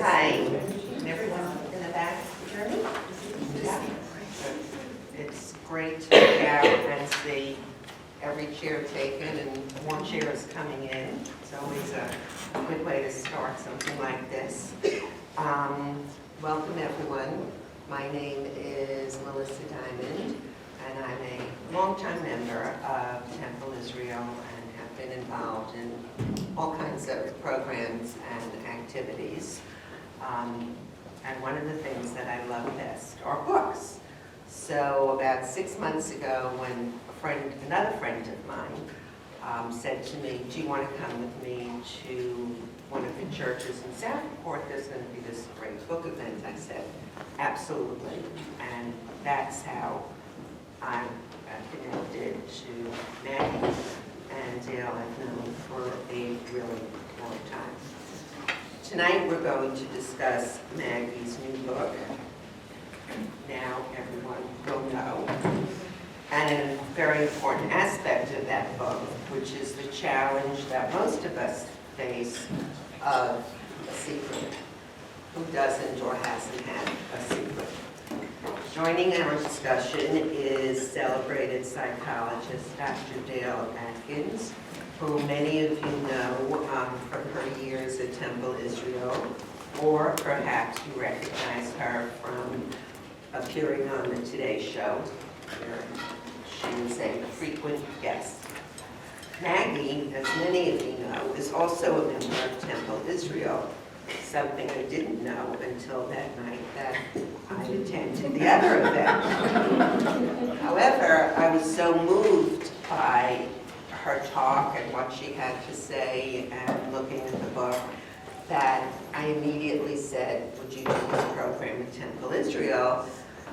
Hi, everyone in the back journey. Yeah. It's great to be out and see every chair taken and more chairs coming in. It's always a good way to start something like this. Welcome everyone. My name is Melissa Diamond, and I'm a longtime member of Temple Israel and have been involved in all kinds of programs and activities. And one of the things that I love best are books. So about 6 months ago, when another friend of mine said to me, do you want to come with me to one of the churches in Southport? There's going to be this great book event. I said, absolutely. And that's how I connected to Maggie and Dale I've known for a really long time. Tonight we're going to discuss Maggie's new book, Now Everyone Will Know, and a very important aspect of that book, which is the challenge that most of us face of a secret. Who doesn't or hasn't had a secret? Joining our discussion is celebrated psychologist Dr. Dale Atkins, who many of you know from her years at Temple Israel, or perhaps you recognize her from appearing on the Today Show, where she was a frequent guest. Maggie, as many of you know, is also a member of Temple Israel, something I didn't know until that night that I attended the other event. However, I was so moved by her talk and what she had to say and looking at the book that I immediately said, would you do this program at Temple Israel?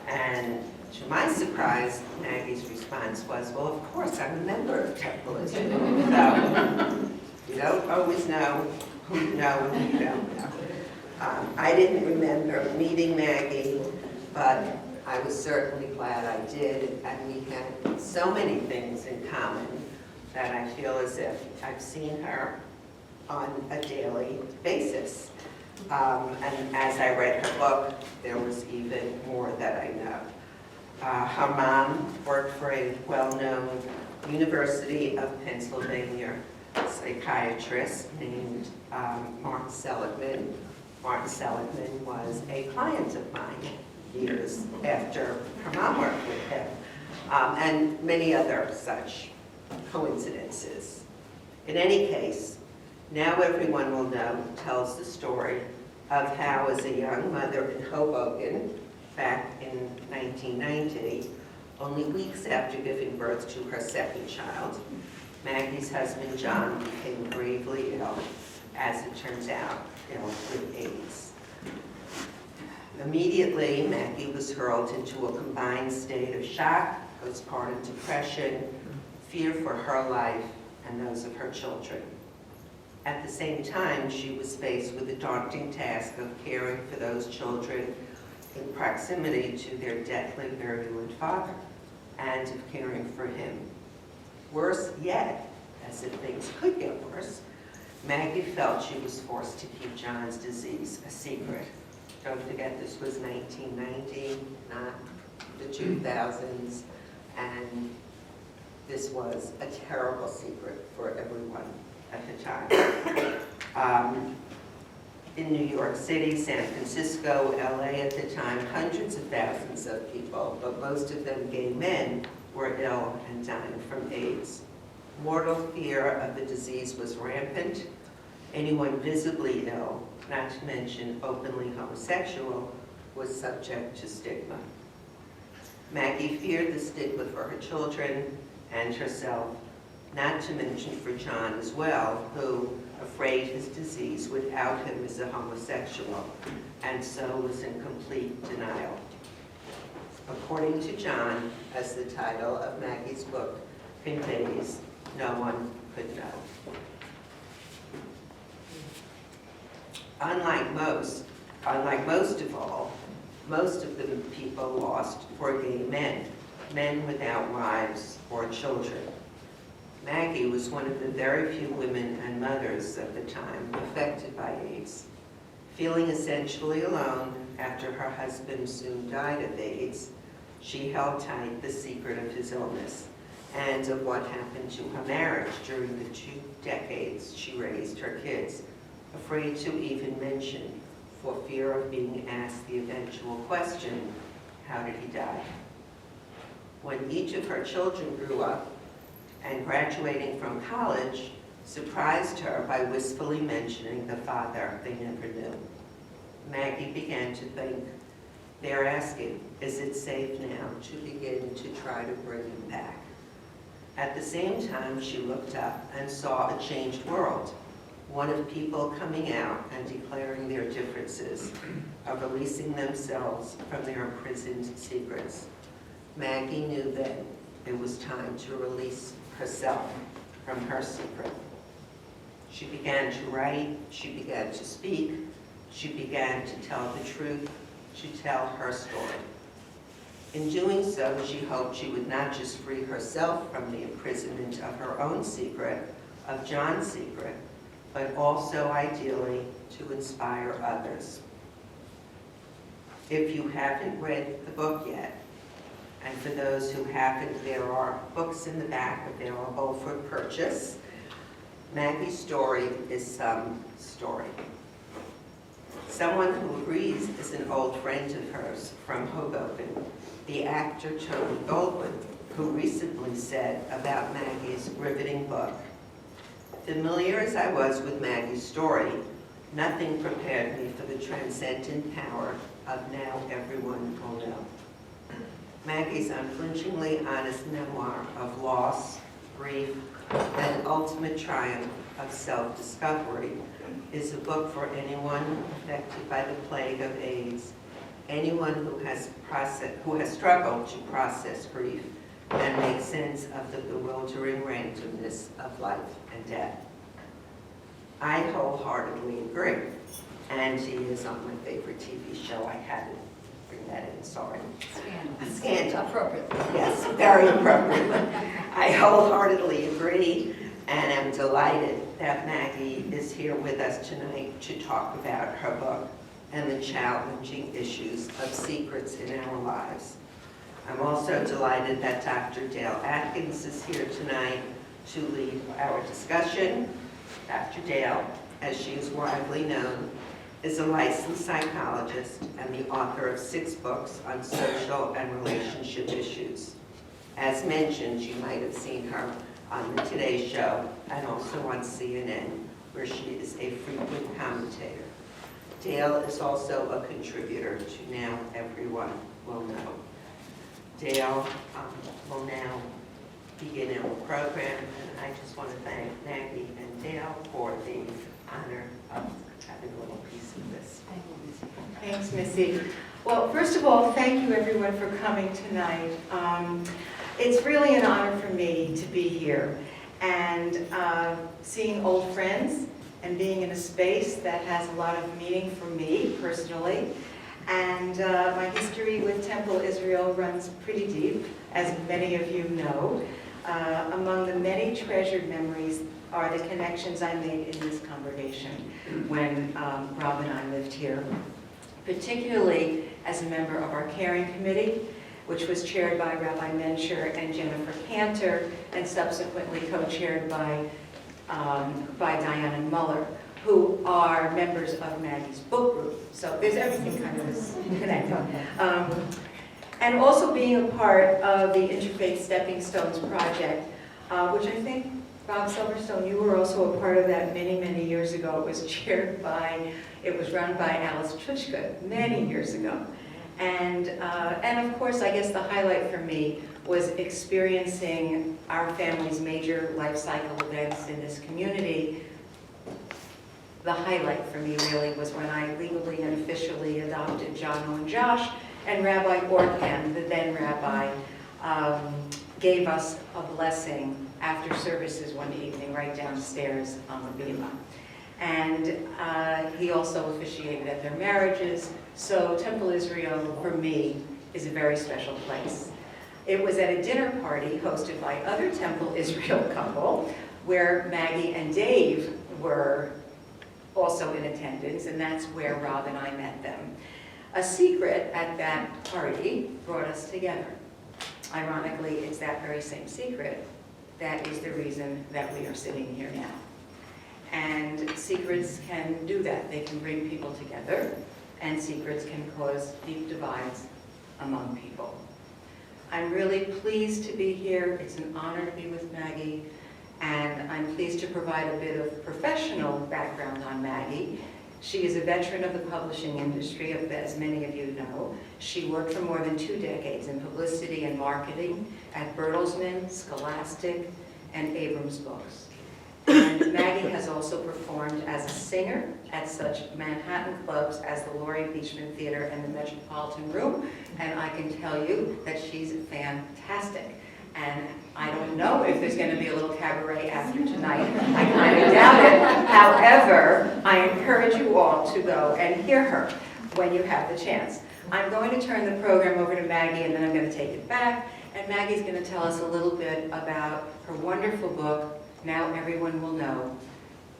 And to my surprise, Maggie's response was, well, of course, I'm a member of Temple Israel. So you don't always know who you know and who you don't know. I didn't remember meeting Maggie, but I was certainly glad I did, and we had so many things in common that I feel as if I've seen her on a daily basis. And as I read her book, there was even more that I know. Her mom worked for a well-known University of Pennsylvania psychiatrist named Martin Seligman. Martin Seligman was a client of mine years after her mom worked with him, and many other such coincidences. In any case, Now Everyone Will Know tells the story of how, as a young mother in Hoboken, back in 1990, only weeks after giving birth to her second child, Maggie's husband John became gravely ill, as it turns out, ill with AIDS. Immediately, Maggie was hurled into a combined state of shock, postpartum depression, fear for her life and those of her children. At the same time, she was faced with the daunting task of caring for those children in proximity to their deathly virulent father, and of caring for him. Worse yet, as if things could get worse, Maggie felt she was forced to keep John's disease a secret. Don't forget, this was 1990, not the 2000s, and this was a terrible secret for everyone at the time. In New York City, San Francisco, LA at the time, hundreds of thousands of people, but most of them gay men, were ill and dying from AIDS. Mortal fear of the disease was rampant. Anyone visibly ill, not to mention openly homosexual, was subject to stigma. Maggie feared the stigma for her children and herself, not to mention for John as well, who, afraid his disease would out him as a homosexual, and so was in complete denial. According to John, as the title of Maggie's book conveys, no one could know. Unlike most of all, most of the people lost were gay men, men without wives or children. Maggie was one of the very few women and mothers at the time affected by AIDS. Feeling essentially alone after her husband soon died of AIDS, she held tight the secret of his illness and of what happened to her marriage during the 2 decades she raised her kids, afraid to even mention for fear of being asked the eventual question, how did he die? When each of her children grew up and graduating from college, surprised her by wistfully mentioning the father they never knew. Maggie began to think, they're asking, is it safe now to begin to try to bring him back? At the same time, she looked up and saw a changed world, one of people coming out and declaring their differences, of releasing themselves from their imprisoned secrets. Maggie knew then it was time to release herself from her secret. She began to write, she began to speak, she began to tell the truth, to tell her story. In doing so, she hoped she would not just free herself from the imprisonment of her own secret, of John's secret, but also ideally to inspire others. If you haven't read the book yet, and for those who haven't, there are books in the back available for purchase. Maggie's story is some story. Someone who agrees is an old friend of hers from Hoboken, the actor Tony Goldwyn, who recently said about Maggie's riveting book, familiar as I was with Maggie's story, nothing prepared me for the transcendent power of now everyone will know. Maggie's unflinchingly honest memoir of loss, grief, and ultimate triumph of self-discovery is a book for anyone affected by the plague of AIDS, anyone who has struggled to process grief and make sense of the bewildering randomness of life and death. I wholeheartedly agree, and he is on my favorite TV show. I had to bring that in, sorry. Scandal. Appropriate. Yes, very appropriate. I wholeheartedly agree and am delighted that Maggie is here with us tonight to talk about her book and the challenging issues of secrets in our lives. I'm also delighted that Dr. Dale Atkins is here tonight to lead our discussion. Dr. Dale, as she is widely known, is a licensed psychologist and the author of 6 books on social and relationship issues. As mentioned, you might have seen her on the Today Show and also on CNN, where she is a frequent commentator. Dale is also a contributor to Now Everyone Will Know. Dale will now begin our program, and I just want to thank Maggie and Dale for the honor of having a little piece of this. Thanks, Missy. Well, first of all, thank you everyone for coming tonight. It's really an honor for me to be here and seeing old friends and being in a space that has a lot of meaning for me personally. And my history with Temple Israel runs pretty deep, as many of you know. Among the many treasured memories are the connections I made in this congregation when Rob and I lived here, particularly as a member of our caring committee, which was chaired by Rabbi Mencher and Jennifer Cantor, and subsequently co-chaired by Diana Muller, who are members of Maggie's book group. So there's everything kind of is connected. And also being a part of the Interfaith Stepping Stones project, which I think, Bob Silverstone, you were also a part of that many, many years ago. It was run by Alice Chuchka many years ago. And of course, I guess the highlight for me was experiencing our family's major life cycle events in this community. The highlight for me really was when I legally and officially adopted John and Josh, and Rabbi Orkan, the then rabbi, gave us a blessing after services one evening right downstairs on the bima. And he also officiated at their marriages. So Temple Israel, for me, is a very special place. It was at a dinner party hosted by other Temple Israel couple, where Maggie and Dave were also in attendance, and that's where Rob and I met them. A secret at that party brought us together. Ironically, it's that very same secret that is the reason that we are sitting here now. And secrets can do that. They can bring people together, and secrets can cause deep divides among people. I'm really pleased to be here. It's an honor to be with Maggie, and I'm pleased to provide a bit of professional background on Maggie. She is a veteran of the publishing industry, as many of you know. She worked for more than 2 decades in publicity and marketing at Bertelsmann, Scholastic, and Abrams Books. And Maggie has also performed as a singer at such Manhattan clubs as the Laurie Beachman Theater and the Metropolitan Room, and I can tell you that she's fantastic. And I don't know if there's going to be a little cabaret after tonight. I kind of doubt it. However, I encourage you all to go and hear her when you have the chance. I'm going to turn the program over to Maggie, and then I'm going to take it back. And Maggie's going to tell us a little bit about her wonderful book, Now Everyone Will Know,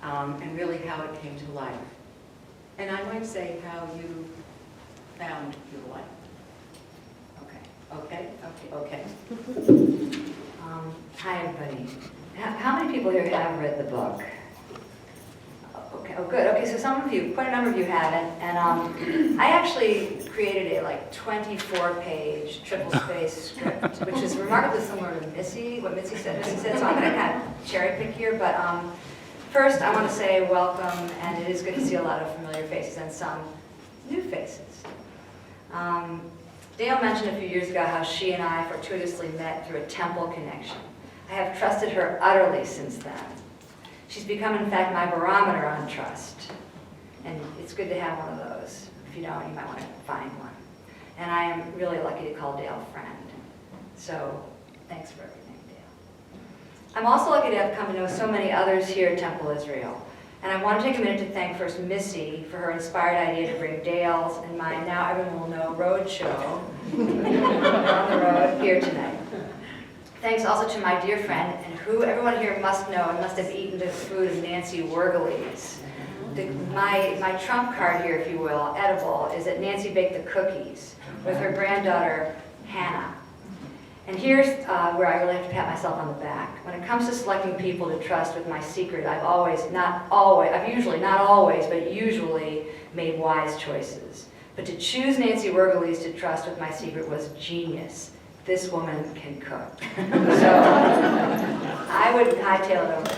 and really how it came to life. And I might say how you found your life. Okay? Okay. Hi, everybody. How many people here have read the book? Okay, oh, good. Okay, so some of you, quite a number of you haven't, and I actually created a 24-page triple-space script, which is remarkably similar to what Missy said, so I'm going to kind of cherry-pick here, but first I want to say welcome, and it is good to see a lot of familiar faces and some new faces. Dale mentioned a few years ago how she and I fortuitously met through a temple connection. I have trusted her utterly since then. She's become, in fact, my barometer on trust. And it's good to have one of those. If you don't, you might want to find one. And I am really lucky to call Dale friend. So thanks for everything, Dale. I'm also lucky to have come to know so many others here at Temple Israel. And I want to take a minute to thank first Missy for her inspired idea to bring Dale's and my Now Everyone Will Know road show on the road here tonight. Thanks also to my dear friend, and who everyone here must know and must have eaten the food of Nancy Wergele's. My trump card here, if you will, edible, is that Nancy baked the cookies with her granddaughter, Hannah. And here's where I really have to pat myself on the back. When it comes to selecting people to trust with my secret, I've usually, not always, but usually made wise choices. But to choose Nancy Wergele's to trust with my secret was genius. This woman can cook. So I would hightail it over.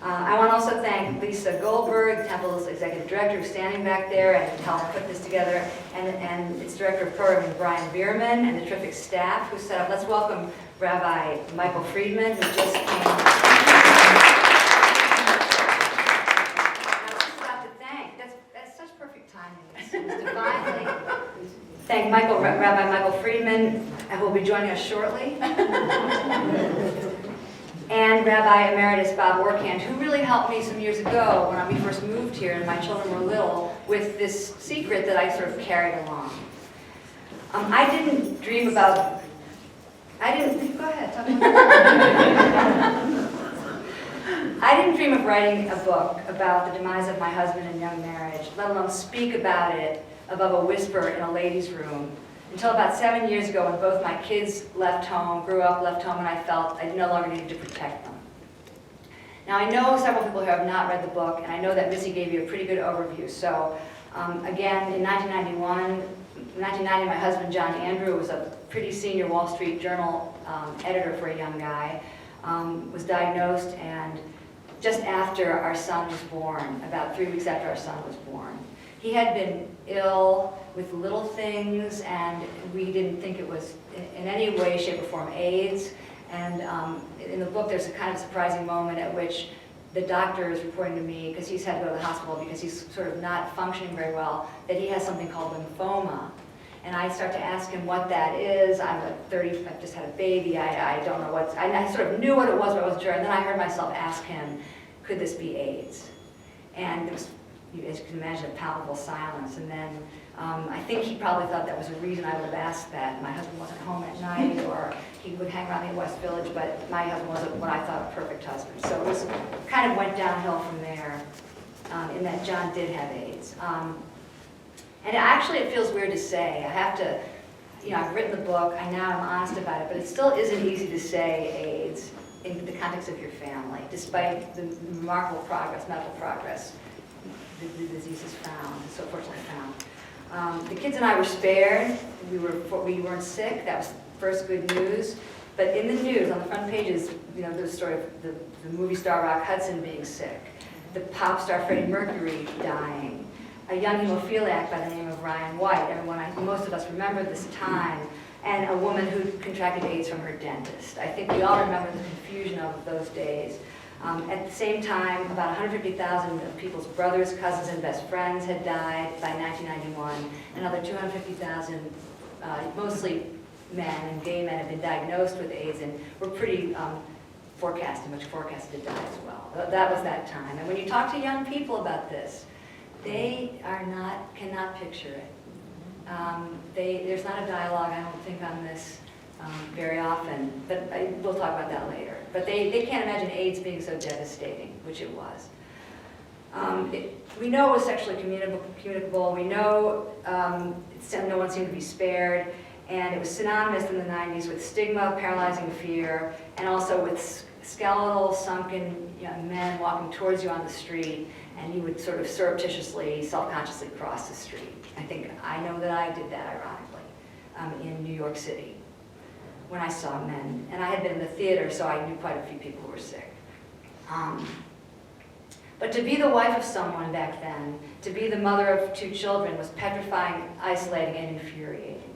I want to also thank Lisa Goldberg, Temple's executive director, who's standing back there and helped put this together, and its director of programming, Brian Bierman, and the terrific staff who set up. Let's welcome Rabbi Michael Friedman, who just came. I was just about to thank. That's such perfect timing. It's divinely. Thank Rabbi Michael Friedman, who will be joining us shortly. And Rabbi Emeritus Bob Orkand, who really helped me some years ago when we first moved here and my children were little with this secret that I sort of carried along. I didn't dream about, go ahead, talk about I didn't dream of writing a book about the demise of my husband and young marriage, let alone speak about it above a whisper in a ladies' room, until about 7 years ago when both my kids left home, grew up, left home, and I felt I no longer needed to protect them. Now I know several people here have not read the book, and I know that Missy gave you a pretty good overview. So again, in 1990, my husband, John Andrew, was a pretty senior Wall Street Journal editor for a young guy, was diagnosed, and just after our son was born, about 3 weeks after our son was born. He had been ill with little things, and we didn't think it was in any way, shape, or form AIDS. And in the book, there's a kind of surprising moment at which the doctor is reporting to me, because he's had to go to the hospital because he's sort of not functioning very well, that he has something called lymphoma. And I start to ask him what that is. I've just had a baby. I don't know I sort of knew what it was, but I wasn't sure. And then I heard myself ask him, could this be AIDS? And there was, as you can imagine, a palpable silence. And then I think he probably thought that was a reason I would have asked that. My husband wasn't home at night, or he would hang around in West Village, but my husband wasn't what I thought a perfect husband. So it was kind of went downhill from there. in that John did have AIDS. And actually, it feels weird to say. I have to, I've written the book, I'm honest about it, but it still isn't easy to say AIDS in the context of your family, despite the remarkable progress, medical progress, the disease is found, so fortunately found. The kids and I were spared. We weren't sick. That was first good news. But in the news, on the front pages, the story of the movie star Rock Hudson being sick, the pop star Freddie Mercury dying, a young hemophiliac by the name of Ryan White. Most of us remember this time, and a woman who contracted AIDS from her dentist. I think we all remember the confusion of those days. At the same time, about 150,000 of people's brothers, cousins, and best friends had died by 1991. Another 250,000, mostly men and gay men, had been diagnosed with AIDS and were pretty much forecasted to die as well. That was that time. And when you talk to young people about this, they cannot picture it. There's not a dialogue, I don't think, on this very often, but we'll talk about that later. But they can't imagine AIDS being so devastating, which it was. We know it was sexually communicable. We know no one seemed to be spared, and it was synonymous in the 90s with stigma, paralyzing fear, and also with skeletal, sunken young men walking towards you on the street, and you would sort of surreptitiously, self-consciously cross the street. I know that I did that, ironically, in New York City when I saw men. And I had been in the theater, so I knew quite a few people who were sick. But to be the wife of someone back then, to be the mother of 2 children, was petrifying, isolating, and infuriating.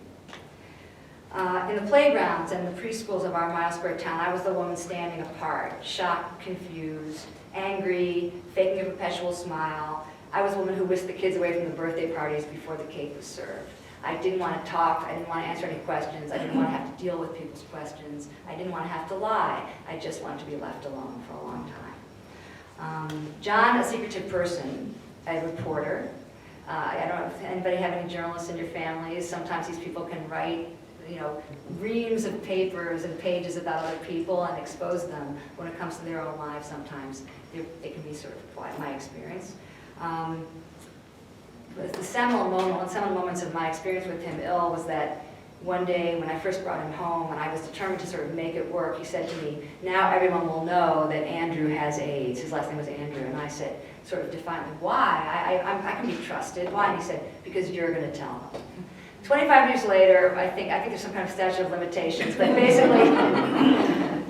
In the playgrounds and the preschools of our Milesburg town, I was the woman standing apart, shocked, confused, angry, faking a perpetual smile. I was the woman who whisked the kids away from the birthday parties before the cake was served. I didn't want to talk. I didn't want to answer any questions. I didn't want to have to deal with people's questions. I didn't want to have to lie. I just wanted to be left alone for a long time. John, a secretive person, a reporter. I don't know if anybody have any journalists in your families. Sometimes these people can write reams of papers and pages about other people and expose them. When it comes to their own lives, sometimes it can be sort of my experience. The seminal moments of my experience with him ill was that one day when I first brought him home and I was determined to sort of make it work, he said to me, "Now everyone will know that Andrew has AIDS." His last name was Andrew. And I said, sort of defiantly, "Why? I can be trusted." "Why?" And he said, "Because you're going to tell him." 25 years later, I think there's some kind of statute of limitations, but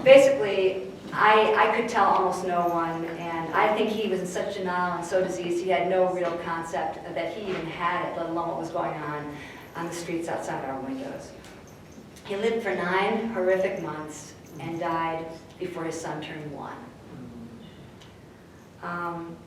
basically, I could tell almost no one, and I think he was in such denial and so diseased, he had no real concept that he even had it, let alone what was going on the streets outside our windows. He lived for 9 horrific months and died before his son turned 1.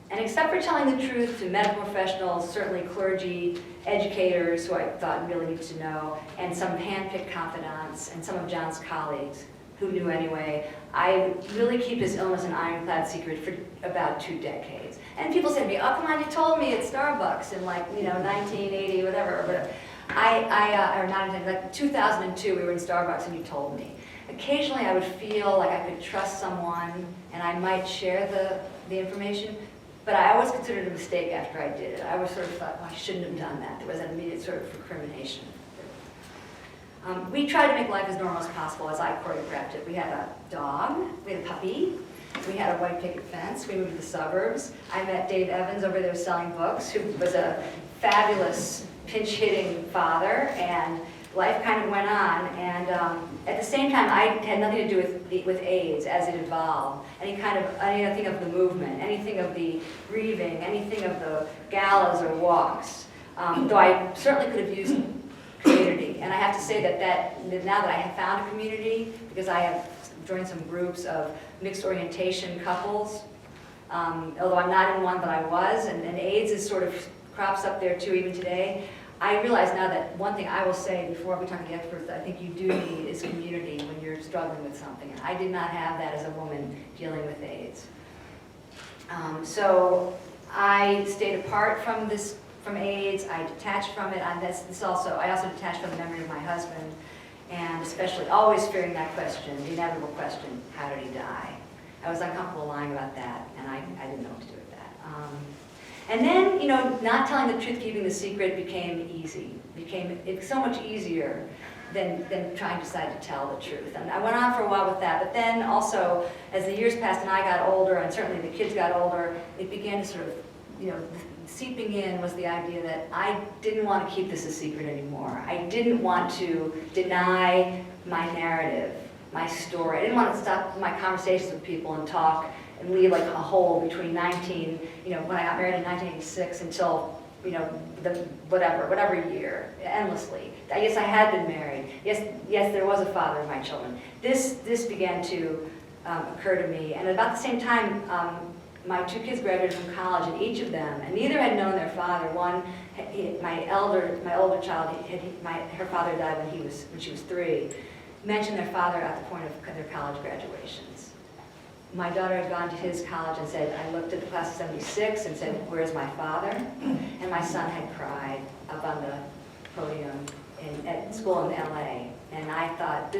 And except for telling the truth to medical professionals, certainly clergy, educators who I thought really needed to know, and some hand-picked confidants, and some of John's colleagues who knew anyway, I really keep his illness an ironclad secret for about 2 decades. And people say to me, "Oh, come on, you told me at Starbucks in 1980, whatever." But or not like 2002, we were in Starbucks and you told me. Occasionally I would feel like I could trust someone and I might share the information, but I always considered it a mistake after I did it. I always sort of thought, "Well, I shouldn't have done that." There was an immediate sort of recrimination. We tried to make life as normal as possible as I choreographed it. We had a dog, we had a puppy, we had a white picket fence, we moved to the suburbs. I met Dave Evans over there selling books, who was a fabulous pinch-hitting father, and life kind of went on. And at the same time, I had nothing to do with AIDS as it evolved. Anything of the movement, anything of the grieving, anything of the galas or walks. Though I certainly could have used community. And I have to say that now that I have found a community, because I have joined some groups of mixed orientation couples, although I'm not in one, but I was, and AIDS is sort of crops up there too even today. I realize now that one thing I will say before we talk to the experts that I think you do need is community when you're struggling with something. And I did not have that as a woman dealing with AIDS. So I stayed apart from AIDS. I detached from it. I also detached from the memory of my husband, and especially always fearing that question, the inevitable question: how did he die? I was uncomfortable lying about that, and I didn't know what to do with that. And then, you know, not telling the truth, keeping the secret became easy. It's so much easier than trying to decide to tell the truth. And I went on for a while with that, but then also, as the years passed and I got older, and certainly the kids got older, it began to sort of, you know, seeping in was the idea that I didn't want to keep this a secret anymore. I didn't want to deny my narrative, my story. I didn't want to stop my conversations with people and talk and leave like a hole between when I got married in 1986 until, you know, whatever year, endlessly. Yes, I had been married. Yes, there was a father of my children. This began to occur to me, and about the same time, my two kids graduated from college, and each of them, and neither had known their father. One, my older child, her father died when she was 3. Mentioned their father at the point of their college graduations. My daughter had gone to his college and said, I looked at the class of 76 and said, where's my father? And my son had cried up on the podium at school in LA. And I thought,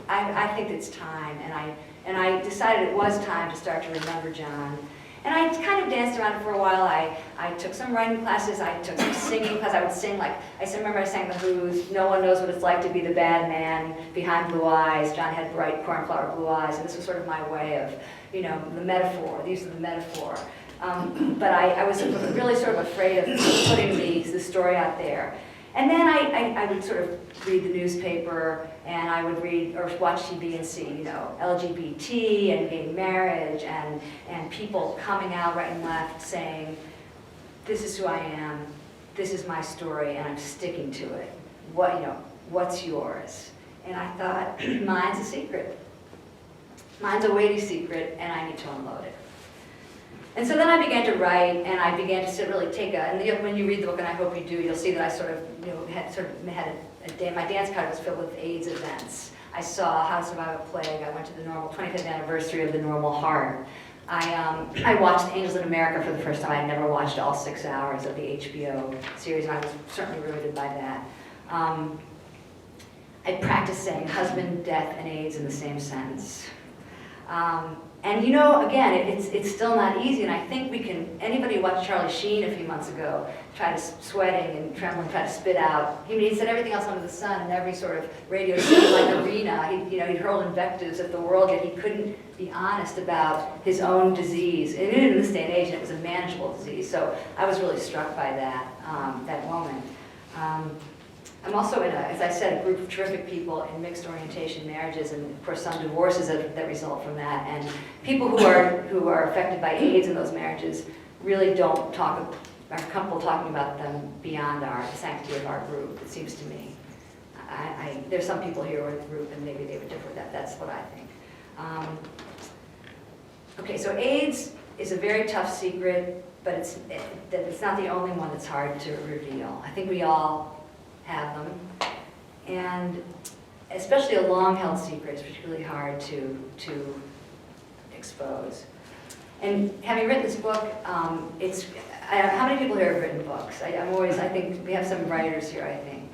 I think it's time. And I decided it was time to start to remember John. And I kind of danced around it for a while. I took some writing classes, I took some singing class. I would sing remember I sang the Who's, No One Knows What It's Like to Be the Bad Man Behind Blue Eyes. John had bright cornflower blue eyes, and this was sort of my way of, you know, the metaphor, the use of the metaphor. But I was really sort of afraid of putting the story out there. And then I would sort of read the newspaper, and I would read or watch TV and see, you know, LGBT and gay marriage and people coming out right and left saying, this is who I am, this is my story, and I'm sticking to it. What's yours? And I thought, mine's a secret. Mine's a weighty secret, and I need to unload it. And so then I began to write, and I began to really take and when you read the book, and I hope you do, you'll see that I sort of, you know, had a day, my dance card was filled with AIDS events. I saw How to Survive a Plague. I went to the 25th anniversary of the Normal Heart. I watched Angels in America for the first time. I had never watched all 6 hours of the HBO series, and I was certainly riveted by that. I practiced saying husband, death, and AIDS in the same sentence. And you know, again, it's still not easy, and I think anybody who watched Charlie Sheen a few months ago, sweating and trembling, tried to spit out. He said everything else under the sun in every sort of radio like arena. He'd hurled invectives at the world, yet he couldn't be honest about his own disease. And in this day and age, it was a manageable disease. So I was really struck by that moment. I'm also in as I said, a group of terrific people in mixed orientation marriages, and of course some divorces that result from that. And people who are affected by AIDS in those marriages really are comfortable talking about them beyond the sanctity of our group, it seems to me. There's some people here who are in the group, and maybe they would differ with that. That's what I think. Okay, so AIDS is a very tough secret, but it's not the only one that's hard to reveal. I think we all have them, and especially a long-held secret is particularly hard to expose. And having written this book, how many people here have written books? I think we have some writers here, I think.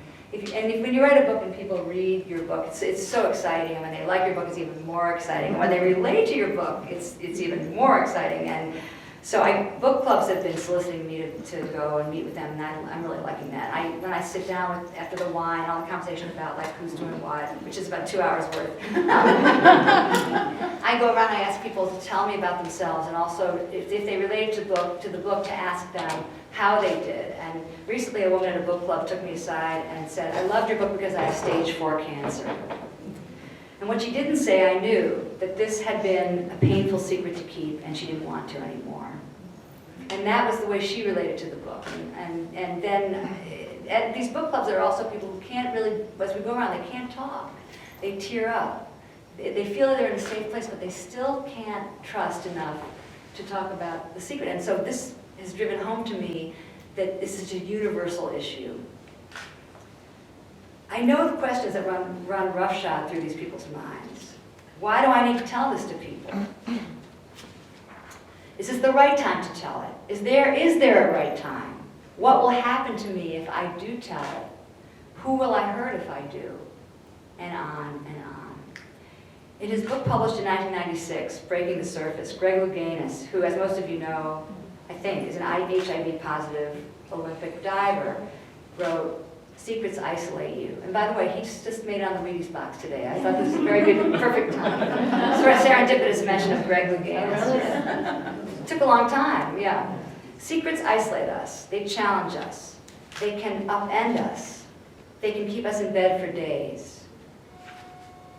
When you write a book and people read your book, it's so exciting, and when they like your book, it's even more exciting. And when they relate to your book, it's even more exciting. And so book clubs have been soliciting me to go and meet with them, and I'm really liking that. When I sit down after the wine, all the conversation about like who's doing what, which is about 2 hours worth. I go around and I ask people to tell me about themselves, and also if they relate to the book, to ask them how they did. And recently a woman at a book club took me aside and said, I loved your book because I have stage 4 cancer. And what she didn't say, I knew, that this had been a painful secret to keep, and she didn't want to anymore. And that was the way she related to the book. And then at these book clubs, there are also people who can't really, as we go around, they can't talk. They tear up. They feel that they're in a safe place, but they still can't trust enough to talk about the secret. And so this has driven home to me that this is a universal issue. I know the questions that run roughshod through these people's minds. Why do I need to tell this to people? Is this the right time to tell it? Is there a right time? What will happen to me if I do tell it? Who will I hurt if I do? And on and on. In his book published in 1996, Breaking the Surface, Greg Louganis, who, as most of you know, I think, is an HIV positive Olympic diver, wrote, "Secrets isolate you." And by the way, he just made it on the Wheaties box today. I thought this was a very good, perfect time. Sort of serendipitous mention of Greg Louganis. It took a long time, yeah. Secrets isolate us. They challenge us. They can upend us. They can keep us in bed for days.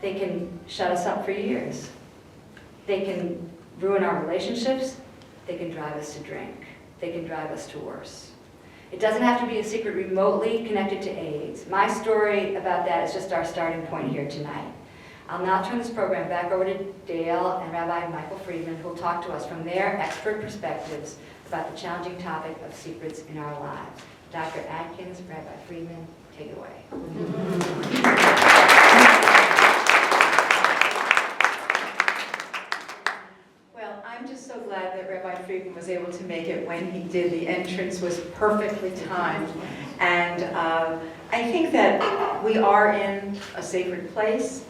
They can shut us up for years. They can ruin our relationships. They can drive us to drink. They can drive us to worse. It doesn't have to be a secret remotely connected to AIDS. My story about that is just our starting point here tonight. I'll now turn this program back over to Dale and Rabbi Michael Friedman, who will talk to us from their expert perspectives about the challenging topic of secrets in our lives. Dr. Atkins, Rabbi Friedman, take it away. Well, I'm just so glad that Rabbi Friedman was able to make it when he did. The entrance was perfectly timed. And I think that we are in a sacred place.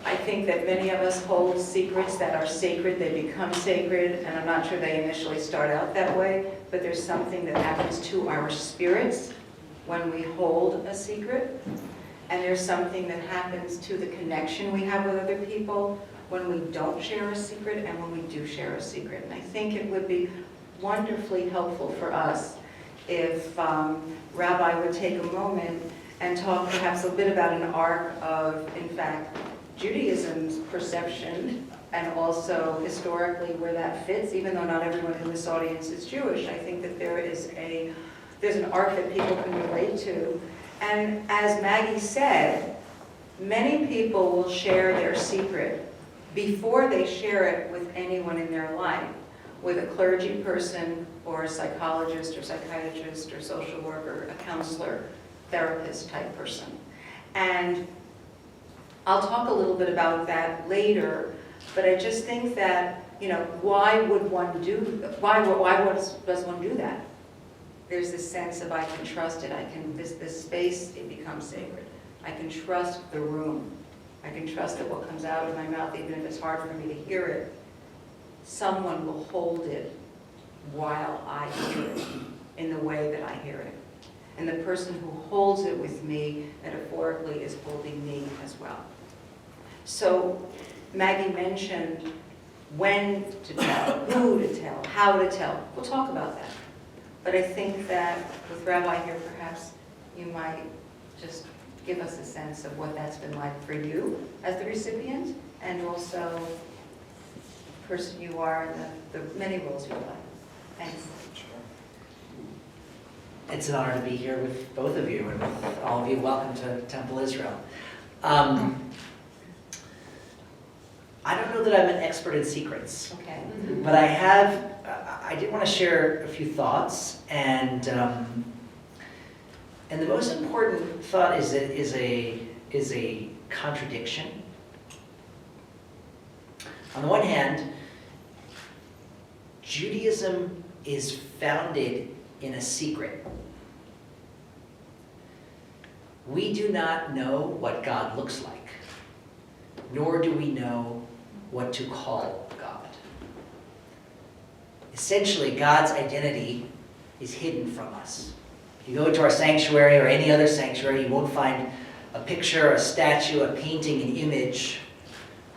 I think that many of us hold secrets that are sacred. They become sacred, and I'm not sure they initially start out that way, but there's something that happens to our spirits when we hold a secret. And there's something that happens to the connection we have with other people when we don't share a secret and when we do share a secret. And I think it would be wonderfully helpful for us if Rabbi would take a moment and talk perhaps a bit about an arc of, in fact, Judaism's perception and also historically where that fits, even though not everyone in this audience is Jewish. I think that there's an arc that people can relate to. And as Maggie said, many people will share their secret before they share it with anyone in their life, with a clergy person or a psychologist or psychiatrist or social worker, a counselor, therapist type person. And I'll talk a little bit about that later, but I just think that, why does one do that? There's this sense of I can trust it, this space, it becomes sacred. I can trust the room. I can trust that what comes out of my mouth, even if it's hard for me to hear it, someone will hold it while I hear it in the way that I hear it. And the person who holds it with me, metaphorically, is holding me as well. So Maggie mentioned when to tell, who to tell, how to tell. We'll talk about that. But I think that with Rabbi here, perhaps you might just give us a sense of what that's been like for you as the recipient, and also the person you are and the many roles you play. Thanks. It's an honor to be here with both of you and with all of you. Welcome to Temple Israel. I don't know that I'm an expert in secrets, Okay. but I did want to share a few thoughts, and the most important thought is a contradiction. On the one hand, Judaism is founded in a secret. We do not know what God looks like, nor do we know what to call God. Essentially, God's identity is hidden from us. If you go into our sanctuary or any other sanctuary, you won't find a picture, a statue, a painting, an image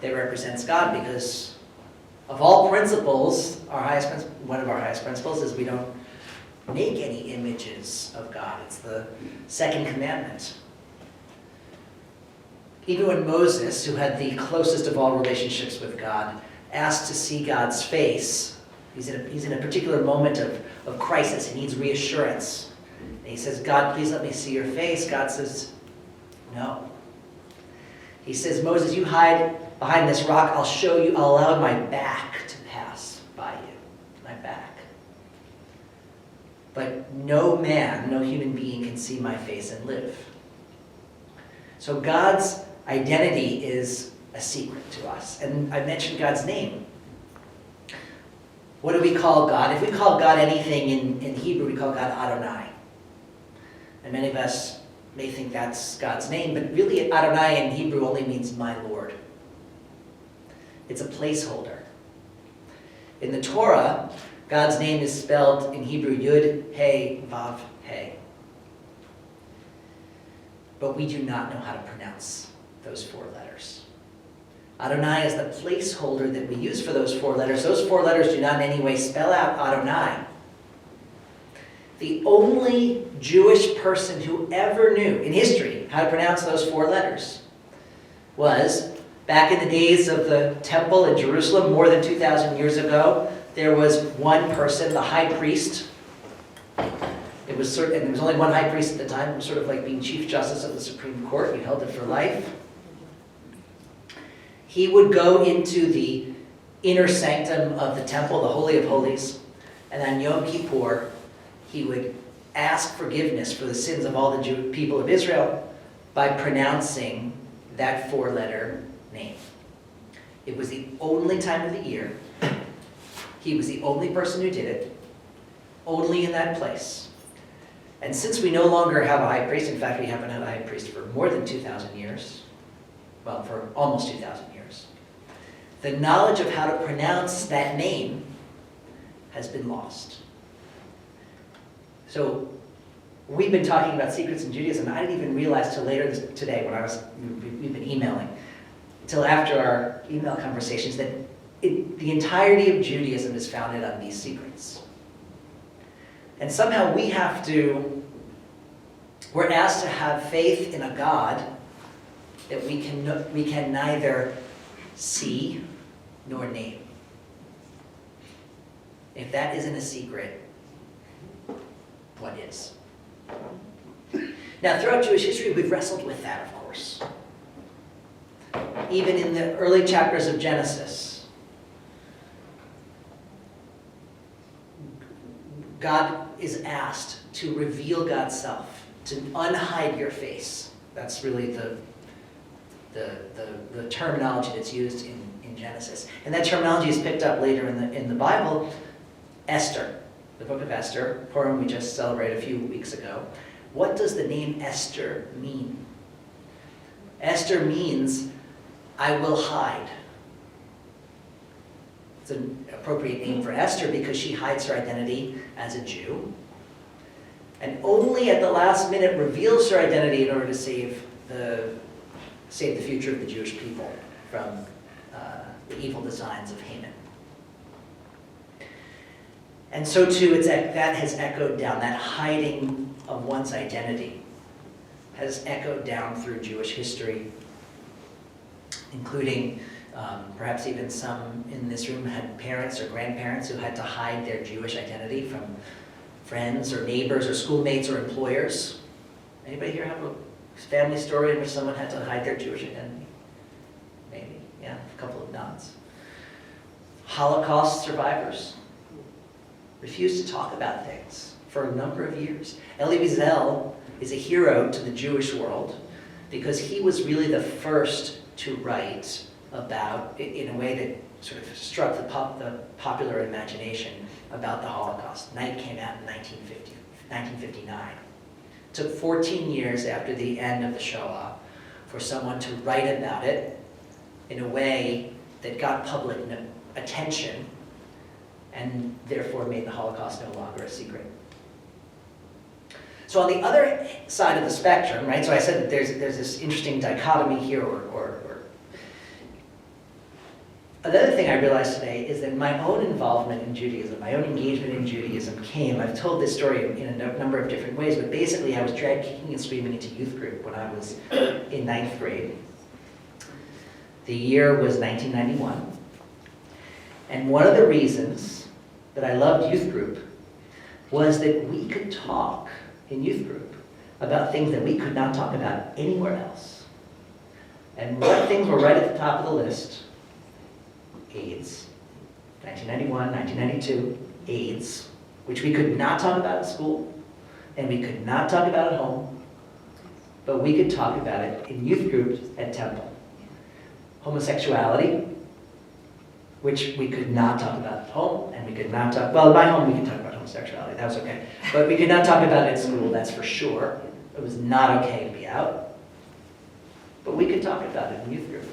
that represents God, because of all principles, one of our highest principles is we don't make any images of God. It's the second commandment. Even when Moses, who had the closest of all relationships with God, asked to see God's face, he's in a particular moment of crisis. He needs reassurance. And he says, God, please let me see your face. God says, no. He says, Moses, you hide behind this rock. I'll show you, I'll allow my back to pass by you. My back. But no man, no human being can see my face and live. So God's identity is a secret to us. And I mentioned God's name. What do we call God? If we call God anything in Hebrew, we call God Adonai. And many of us may think that's God's name, but really Adonai in Hebrew only means my Lord. It's a placeholder. In the Torah, God's name is spelled in Hebrew Yud, He, Vav, He. But we do not know how to pronounce those 4 letters. Adonai is the placeholder that we use for those 4 letters. Those 4 letters do not in any way spell out Adonai. The only Jewish person who ever knew in history how to pronounce those 4 letters was, back in the days of the temple in Jerusalem, more than 2,000 years ago, there was one person, the high priest. And there was only one high priest at the time. It was sort of like being Chief Justice of the Supreme Court. You held it for life. He would go into the inner sanctum of the temple, the Holy of Holies, and on Yom Kippur, he would ask forgiveness for the sins of all the people of Israel by pronouncing that 4-letter name. It was the only time of the year. He was the only person who did it, only in that place. And since we no longer have a high priest, in fact, we haven't had a high priest for more than 2,000 years, well, for almost 2,000 years, the knowledge of how to pronounce that name has been lost. So we've been talking about secrets in Judaism. I didn't even realize till later today when we've been emailing, till after our email conversations, that the entirety of Judaism is founded on these secrets. And somehow we're asked to have faith in a God that we can neither see nor name. If that isn't a secret, what is? Now, throughout Jewish history, we've wrestled with that, of course. Even in the early chapters of Genesis, God is asked to reveal God's self, to unhide your face. That's really the terminology that's used in Genesis. And that terminology is picked up later in the Bible. Esther, the book of Esther, Purim we just celebrated a few weeks ago. What does the name Esther mean? Esther means, I will hide. It's an appropriate name for Esther because she hides her identity as a Jew, and only at the last minute reveals her identity in order to save the future of the Jewish people from the evil designs of Haman. And so too, that has echoed down, that hiding of one's identity has echoed down through Jewish history, including perhaps even some in this room had parents or grandparents who had to hide their Jewish identity from friends or neighbors or schoolmates or employers. Anybody here have a family story in which someone had to hide their Jewish identity? Maybe, yeah, a couple of nods. Holocaust survivors refused to talk about things for a number of years. Elie Wiesel is a hero to the Jewish world because he was really the first to write about, in a way that sort of struck the popular imagination, about the Holocaust. Night came out in 1959. It took 14 years after the end of the Shoah for someone to write about it in a way that got public attention and therefore made the Holocaust no longer a secret. So on the other side of the spectrum, right, so I said that there's this interesting dichotomy here, or another thing I realized today is that my own involvement in Judaism, my own engagement in Judaism I've told this story in a number of different ways, but basically I was dragged kicking and screaming into youth group when I was in 9th grade. The year was 1991. And one of the reasons that I loved youth group was that we could talk in youth group about things that we could not talk about anywhere else. And what things were right at the top of the list? AIDS. 1991, 1992, AIDS, which we could not talk about at school, and we could not talk about at home, but we could talk about it in youth groups at Temple. Homosexuality, which we could not talk about at home, and we could not talk, well, at my home we could talk about homosexuality, that was okay. But we could not talk about it at school, that's for sure. It was not okay to be out. But we could talk about it in youth group.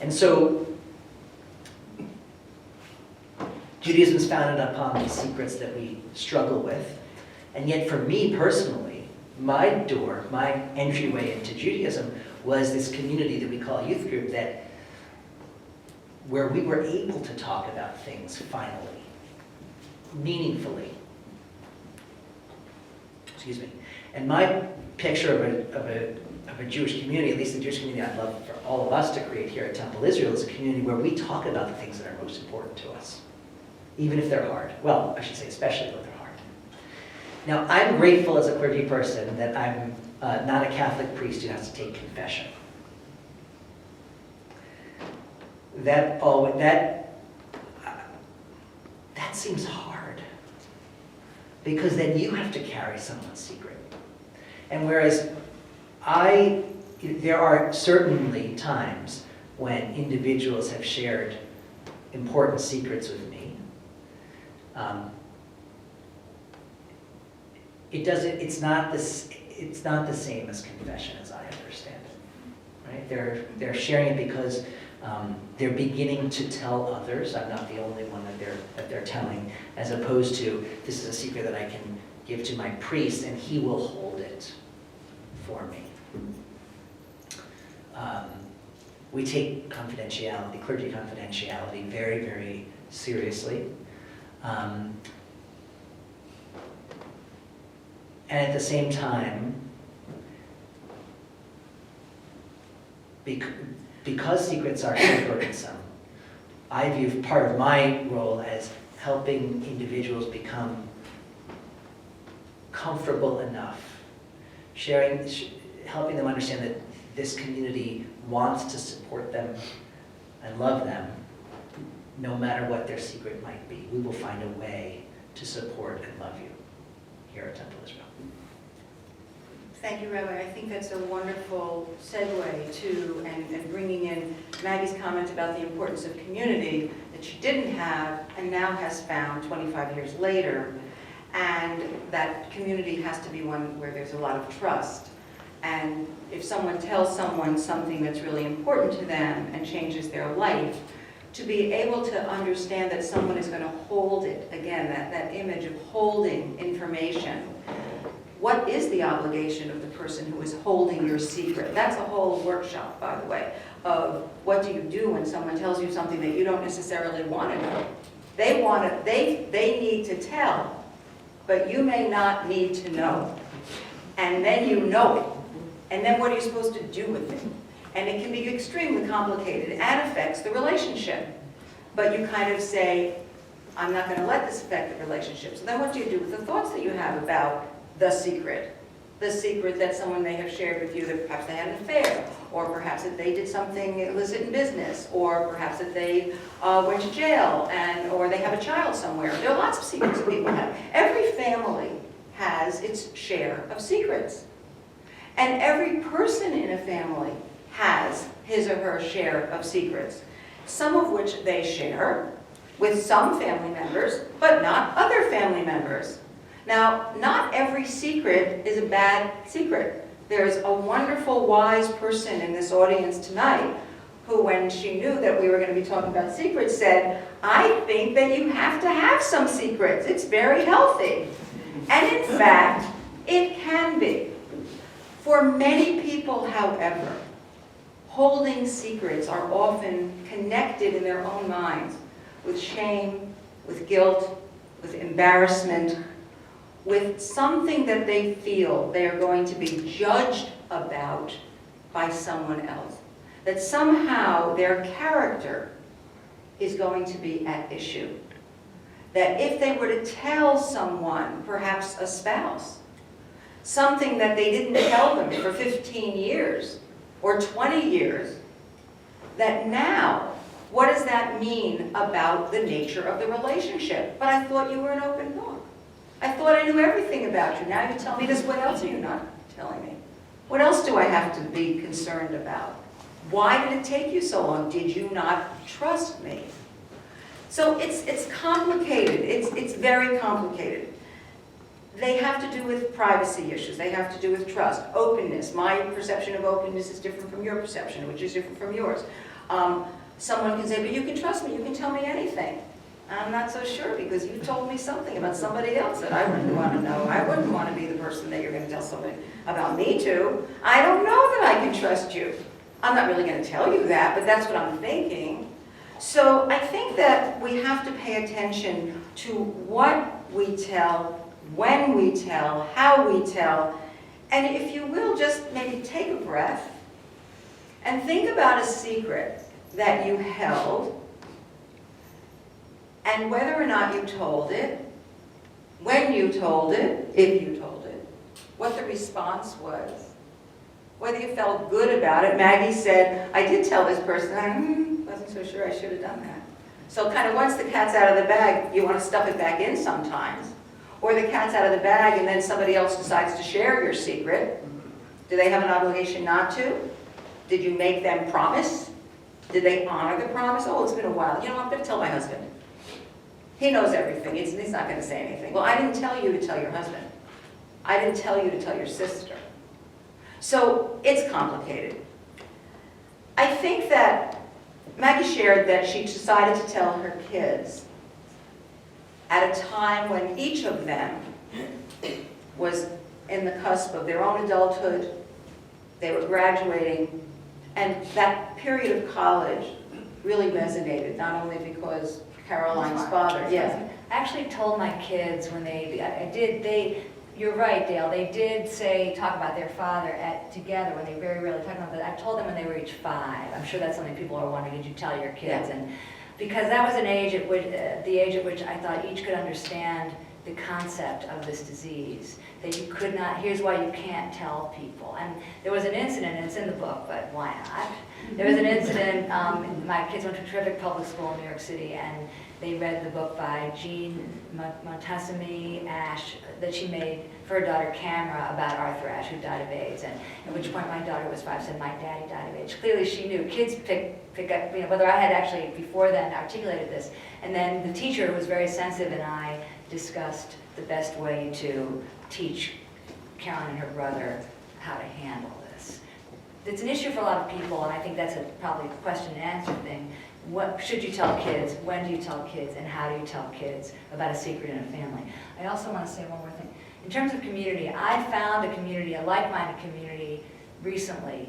And so, Judaism is founded upon these secrets that we struggle with. And yet for me personally, my door, my entryway into Judaism was this community that we call a youth group where we were able to talk about things finally, meaningfully. Excuse me. And my picture of a Jewish community, at least the Jewish community I'd love for all of us to create here at Temple Israel, is a community where we talk about the things that are most important to us, even if they're hard. Well, I should say especially when they're hard. Now, I'm grateful as a clergy person that I'm not a Catholic priest who has to take confession. That seems hard, because then you have to carry someone's secret. And whereas there are certainly times when individuals have shared important secrets with me. It's not the same as confession as I understand it, right? They're sharing it because they're beginning to tell others. I'm not the only one that they're telling, as opposed to, this is a secret that I can give to my priest and he will hold it for me. We take confidentiality, clergy confidentiality, very, very seriously. And at the same time, because secrets are so burdensome, I view part of my role as helping individuals become comfortable enough, helping them understand that this community wants to support them and love them, no matter what their secret might be. We will find a way to support and love you here at Temple Israel. Thank you, Rabbi. I think that's a wonderful segue to, and bringing in Maggie's comment about the importance of community that she didn't have and now has found 25 years later. And that community has to be one where there's a lot of trust. And if someone tells someone something that's really important to them and changes their life, to be able to understand that someone is going to hold it, again, that image of holding information. What is the obligation of the person who is holding your secret? That's a whole workshop, by the way, of what do you do when someone tells you something that you don't necessarily want to know. They need to tell, but you may not need to know. And then you know it. And then what are you supposed to do with it? And it can be extremely complicated and affects the relationship. But you kind of say, I'm not going to let this affect the relationship. So then what do you do with the thoughts that you have about the secret? The secret that someone may have shared with you that perhaps they had an affair, or perhaps that they did something illicit in business, or perhaps that they went to jail, or they have a child somewhere. There are lots of secrets that people have. Every family has its share of secrets. And every person in a family has his or her share of secrets, some of which they share with some family members, but not other family members. Now, not every secret is a bad secret. There's a wonderful, wise person in this audience tonight who, when she knew that we were going to be talking about secrets, said, I think that you have to have some secrets. It's very healthy. And in fact, it can be. For many people, however, holding secrets are often connected in their own minds with shame, with guilt, with embarrassment, with something that they feel they are going to be judged about by someone else. That somehow their character is going to be at issue. That if they were to tell someone, perhaps a spouse, something that they didn't tell them for 15 years or 20 years, that now, what does that mean about the nature of the relationship? But I thought you were an open book. I thought I knew everything about you. Now you tell me this, what else are you not telling me? What else do I have to be concerned about? Why did it take you so long? Did you not trust me? So it's complicated. It's very complicated. They have to do with privacy issues. They have to do with trust, openness. My perception of openness is different from your perception, which is different from yours. Someone can say, but you can trust me. You can tell me anything. I'm not so sure, because you told me something about somebody else that I wouldn't want to know. I wouldn't want to be the person that you're going to tell somebody about me to. I don't know that I can trust you. I'm not really going to tell you that, but that's what I'm thinking. So I think that we have to pay attention to what we tell, when we tell, how we tell, and if you will, just maybe take a breath and think about a secret that you held, and whether or not you told it, when you told it, if you told it, what the response was, whether you felt good about it. Maggie said, I did tell this person, I wasn't so sure I should have done that. So kind of once the cat's out of the bag, you want to stuff it back in sometimes. Or the cat's out of the bag and then somebody else decides to share your secret. Do they have an obligation not to? Did you make them promise? Did they honor the promise? Oh, it's been a while. You know, I'm going to tell my husband. He knows everything. He's not going to say anything. Well, I didn't tell you to tell your husband. I didn't tell you to tell your sister. So it's complicated. I think that Maggie shared that she decided to tell her kids at a time when each of them was in the cusp of their own adulthood. They were graduating, and that period of college really resonated, not only because Caroline's father, yes. I actually told my kids when you're right, Dale, they did talk about their father together when they very rarely talk about that. I told them when they were each 5. I'm sure that's something people are wondering, did you tell your kids? Yeah. And because that was the age at which I thought each could understand the concept of this disease, that you could not, here's why you can't tell people. And there was an incident, and it's in the book, but why not? There was an incident, my kids went to a terrific public school in New York City, and they read the book by Jean Montesami Ash that she made for her daughter Camera about Arthur Ashe, who died of AIDS. And at which point my daughter was 5, said, my daddy died of AIDS. Clearly she knew. Kids pick up, whether I had actually before then articulated this. And then the teacher, who was very sensitive, and I discussed the best way to teach Caroline and her brother how to handle this. It's an issue for a lot of people, and I think that's probably a question and answer thing. What should you tell kids? When do you tell kids? And how do you tell kids about a secret in a family? I also want to say one more thing. In terms of community, I found a community, a like-minded community, recently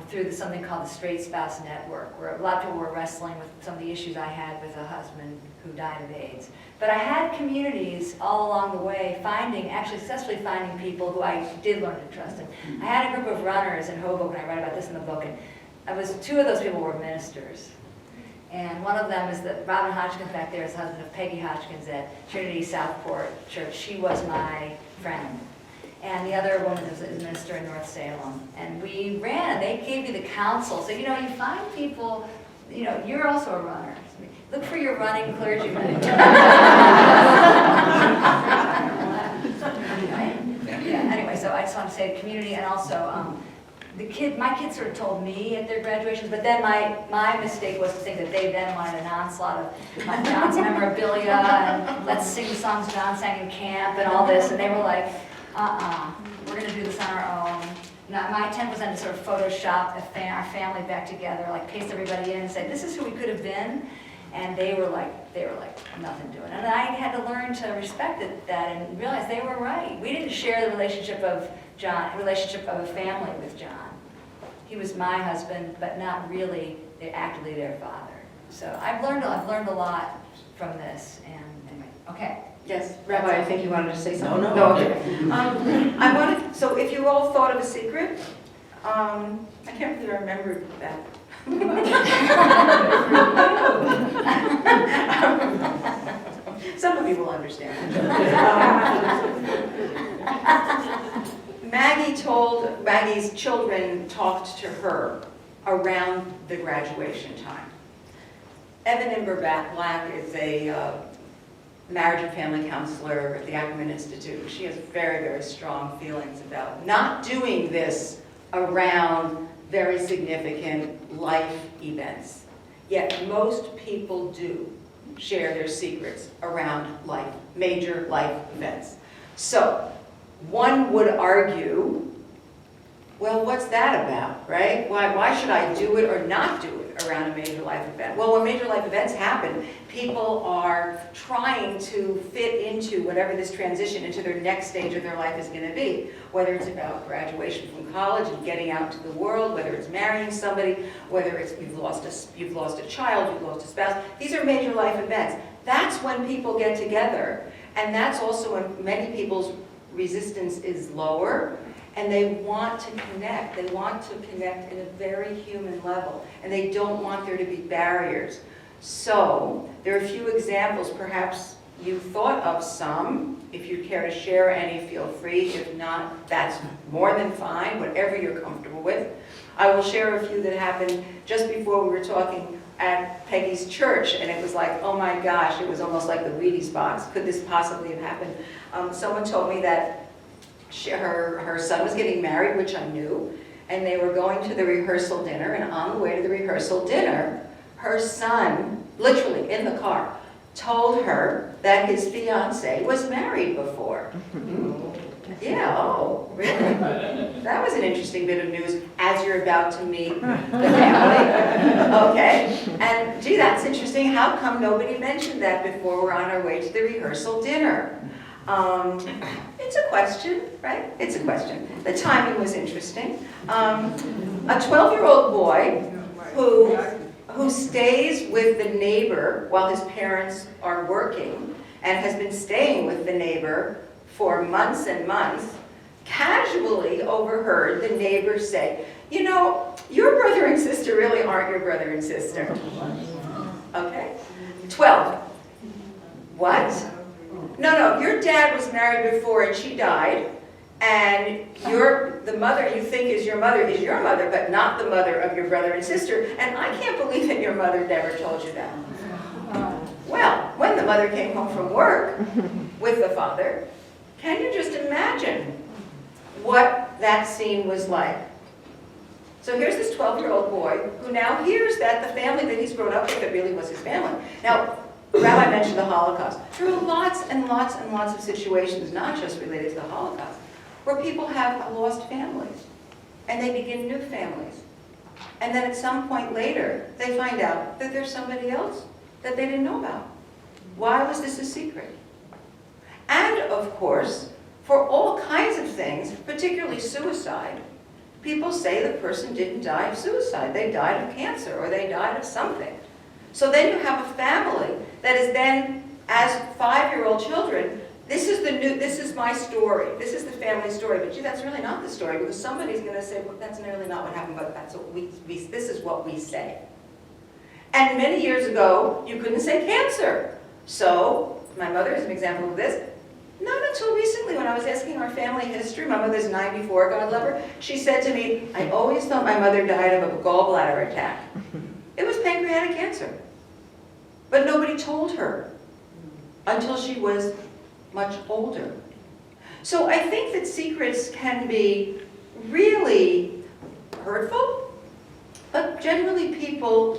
through something called the Straight Spouse Network, where a lot of people were wrestling with some of the issues I had with a husband who died of AIDS. But I had communities all along the way, actually successfully finding people who I did learn to trust. And I had a group of runners in Hoboken, I write about this in the book, and 2 of those people were ministers. And one of them is Robin Hodgkins back there is the husband of Peggy Hodgkins at Trinity Southport Church. She was my friend. And the other woman is a minister in North Salem. And we ran, and they gave me the counsel. So, you find people, you're also a runner. Look for your running clergyman. Yeah, anyway, so I just want to say community, and also my kids sort of told me at their graduations, but then my mistake was to think that they then wanted an onslaught of John's memorabilia, and let's sing the songs John sang in camp and all this, and they were like, we're going to do this on our own. Now, my attempt was then to sort of Photoshop our family back together, like paste everybody in and say, this is who we could have been. And they were like nothing doing. And I had to learn to respect that and realize they were right. We didn't share the relationship of a family with John. He was my husband, but not really actively their father. So I've learned a lot from this. And anyway, okay. Yes, Rabbi, I think you wanted to say something. No. Okay. So if you all thought of a secret, I can't really remember that. Some of you will understand. Maggie's children talked to her around the graduation time. Evan Imber Black is a marriage and family counselor at the Ackerman Institute. She has very, very strong feelings about not doing this around very significant life events. Yet most people do share their secrets around major life events. So one would argue Well, what's that about, right? Why should I do it or not do it around a major life event? Well, when major life events happen, people are trying to fit into whatever this transition into their next stage of their life is going to be. Whether it's about graduation from college and getting out to the world, whether it's marrying somebody, whether it's you've lost a child, you've lost a spouse. These are major life events. That's when people get together. And that's also when many people's resistance is lower. And they want to connect. They want to connect in a very human level. And they don't want there to be barriers. So there are a few examples. Perhaps you thought of some. If you care to share any, feel free. If not, that's more than fine, whatever you're comfortable with. I will share a few that happened just before we were talking at Peggy's church. And it was like, oh my gosh, it was almost like the Wheaties box. Could this possibly have happened? Someone told me that her son was getting married, which I knew, and they were going to the rehearsal dinner, and on the way to the rehearsal dinner, her son, literally in the car, told her that his fiancée was married before. Yeah, oh, really? That was an interesting bit of news as you're about to meet the family. Okay, and gee, that's interesting. How come nobody mentioned that before we're on our way to the rehearsal dinner? It's a question, right? It's a question. The timing was interesting. A 12-year-old boy who stays with the neighbor while his parents are working and has been staying with the neighbor for months and months, casually overheard the neighbor say, you know, your brother and sister really aren't your brother and sister. Okay? 12. What? No, your dad was married before and she died, and the mother you think is your mother, but not the mother of your brother and sister, and I can't believe that your mother never told you that. Well, when the mother came home from work with the father, can you just imagine what that scene was like? So here's this 12-year-old boy who now hears that the family that he's grown up with, that really was his family. Now, Rabbi mentioned the Holocaust. There are lots and lots and lots of situations, not just related to the Holocaust, where people have lost families, and they begin new families. And then at some point later, they find out that there's somebody else that they didn't know about. Why was this a secret? And of course, for all kinds of things, particularly suicide, people say the person didn't die of suicide. They died of cancer, or they died of something. So then you have a family that is then, as 5-year-old children, this is my story. This is the family story. But gee, that's really not the story, because somebody's going to say, well, that's really not what happened, but that's what this is what we say. And many years ago, you couldn't say cancer. So my mother is an example of this. Not until recently, when I was asking our family history, my mother's 94, God love her, she said to me, I always thought my mother died of a gallbladder attack. It was pancreatic cancer. But nobody told her until she was much older. So I think that secrets can be really hurtful, but generally people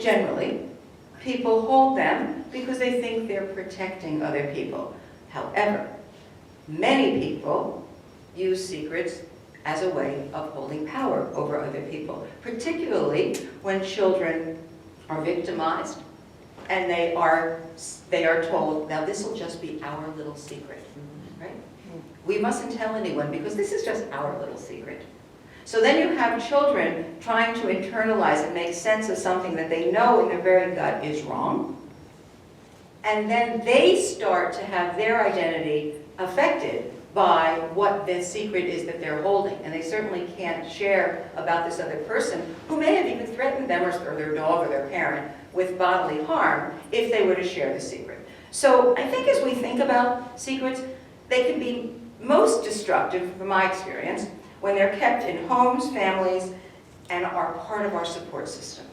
hold them because they think they're protecting other people. However, many people use secrets as a way of holding power over other people, particularly when children are victimized and they are told, now this will just be our little secret, right? We mustn't tell anyone because this is just our little secret. So then you have children trying to internalize and make sense of something that they know in their very gut is wrong. And then they start to have their identity affected by what the secret is that they're holding. And they certainly can't share about this other person who may have even threatened them or their dog or their parent with bodily harm if they were to share the secret. So I think as we think about secrets, they can be most destructive, from my experience, when they're kept in homes, families, and are part of our support system.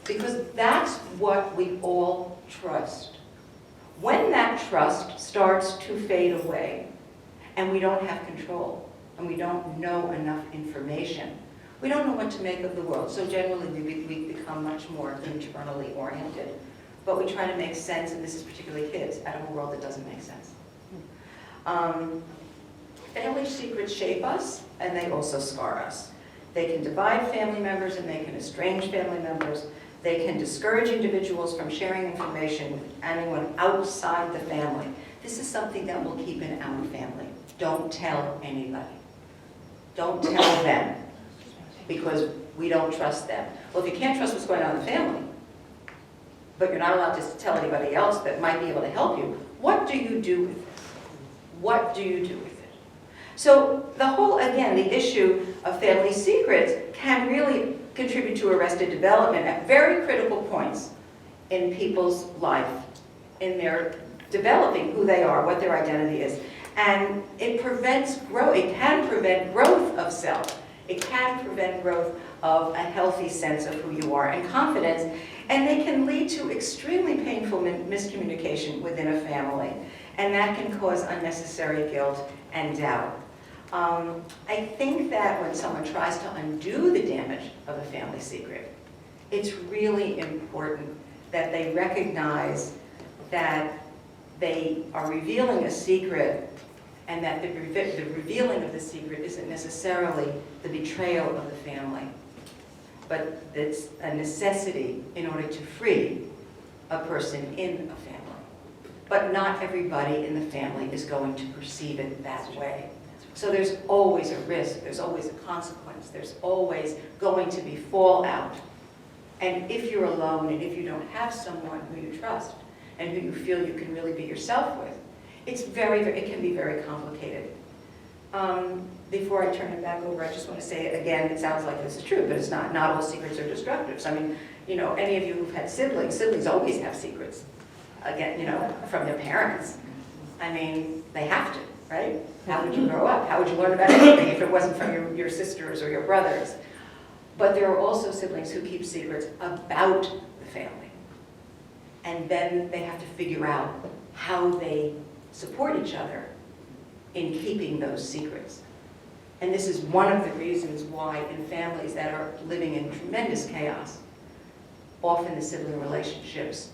Because that's what we all trust. When that trust starts to fade away, and we don't have control, and we don't know enough information, we don't know what to make of the world. So generally, we become much more internally oriented. But we try to make sense, and this is particularly kids, out of a world that doesn't make sense. Family secrets shape us, and they also scar us. They can divide family members and they can estrange family members. They can discourage individuals from sharing information with anyone outside the family. This is something that we'll keep in our family. Don't tell anybody. Don't tell them, because we don't trust them. Well, if you can't trust what's going on in the family, but you're not allowed to tell anybody else that might be able to help you, what do you do with this? What do you do with it? So the whole, again, the issue of family secrets can really contribute to arrested development at very critical points in people's life, in their developing who they are, what their identity is. And it prevents growth. It can prevent growth of self. It can prevent growth of a healthy sense of who you are and confidence. And they can lead to extremely painful miscommunication within a family. And that can cause unnecessary guilt and doubt. I think that when someone tries to undo the damage of a family secret, it's really important that they recognize that they are revealing a secret, and that the revealing of the secret isn't necessarily the betrayal of the family, but it's a necessity in order to free a person in a family. But not everybody in the family is going to perceive it that way. So there's always a risk, there's always a consequence, there's always going to be fallout. And if you're alone, and if you don't have someone who you trust, and who you feel you can really be yourself with, it can be very complicated. Before I turn it back over, I just want to say, again, it sounds like this is true, but it's not. Not all secrets are destructive. So, I mean, any of you who've had siblings always have secrets, again, from their parents. I mean, they have to, right? How would you grow up? How would you learn about anything if it wasn't from your sisters or your brothers? But there are also siblings who keep secrets about the family. And then they have to figure out how they support each other in keeping those secrets. And this is one of the reasons why in families that are living in tremendous chaos, often the sibling relationships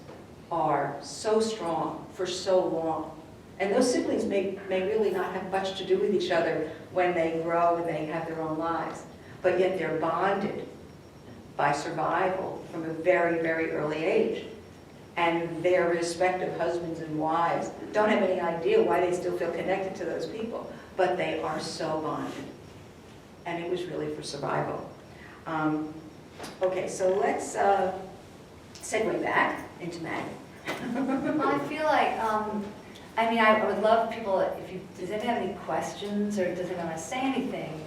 are so strong for so long. And those siblings may really not have much to do with each other when they grow and they have their own lives, but yet they're bonded by survival from a very, very early age. And their respective husbands and wives don't have any idea why they still feel connected to those people, but they are so bonded. And it was really for survival. Okay, so let's segue back into Maggie. Well, I feel like, I would love people, does anyone have any questions, or does anyone want to say anything?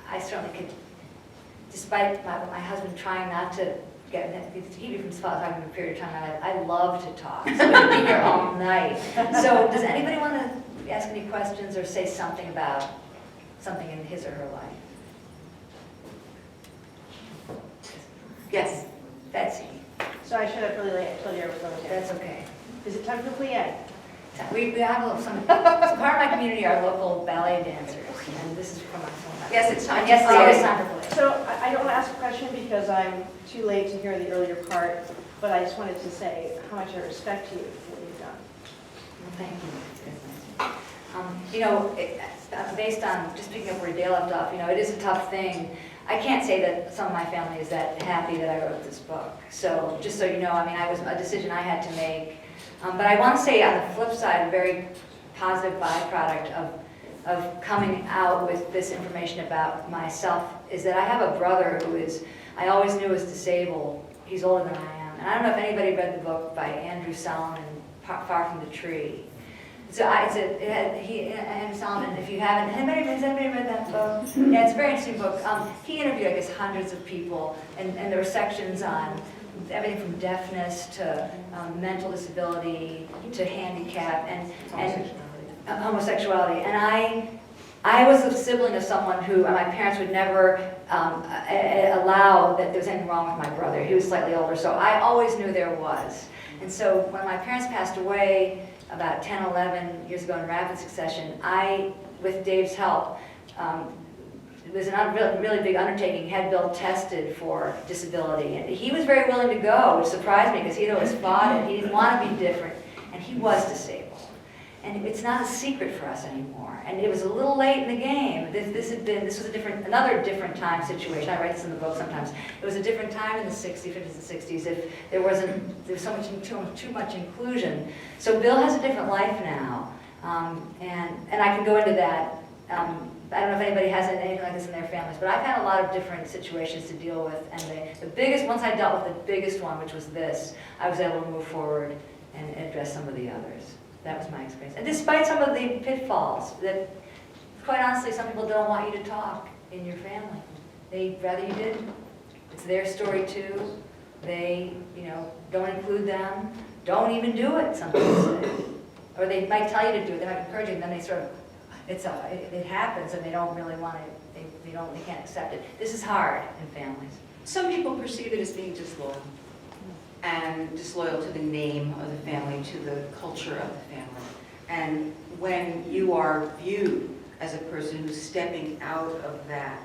I certainly could, despite my husband trying not to keep me from talking for a period of time, I love to talk, so we could be here all night. So does anybody want to ask any questions or say something about something in his or her life? Yes, Betsy. So I should have really told you I was going to. That's okay. Is it time for plie? We have some part of my community are local ballet dancers, and this is from my home. Yes, it's time. Yes, Sorry. it is time for play. So I don't want to ask a question because I'm too late to hear the earlier part, but I just wanted to say how much I respect you for what you've done. Well, thank you. Based on, just picking up where Dale left off, it is a tough thing. I can't say that some of my family is that happy that I wrote this book. So just so you know, it was a decision I had to make. But I want to say on the flip side, a very positive byproduct of coming out with this information about myself is that I have a brother who I always knew was disabled. He's older than I am. And I don't know if anybody read the book by Andrew Solomon, Far from the Tree. So Andrew Solomon, if you haven't, has anybody read that book? Yeah, it's a very interesting book. He interviewed, I guess, hundreds of people, and there were sections on everything from deafness to mental disability to handicap and homosexuality. And I was a sibling of someone who my parents would never allow that there was anything wrong with my brother. He was slightly older, so I always knew there was. And so when my parents passed away about 10, 11 years ago in rapid succession, I, with Dave's help, it was a really big undertaking, had Bill tested for disability. And he was very willing to go, which surprised me because he'd always fought it. He didn't want to be different, and he was disabled. And it's not a secret for us anymore. And it was a little late in the game. This was another different time situation. I write this in the book sometimes. It was a different time in the 60s, 50s and 60s if there was so much too much inclusion. So Bill has a different life now. And I can go into that. I don't know if anybody has anything like this in their families, but I've had a lot of different situations to deal with. And the biggest, once I dealt with the biggest one, which was this, I was able to move forward and address some of the others. That was my experience. And despite some of the pitfalls that, quite honestly, some people don't want you to talk in your family. They'd rather you didn't. It's their story too. They, don't include them. Don't even do it, some people say. Or they might tell you to do it, they might encourage you, and then they sort of, it happens and they don't really want to, they can't accept it. This is hard in families. Some people perceive it as being disloyal, and disloyal to the name of the family, to the culture of the family. And when you are viewed as a person who's stepping out of that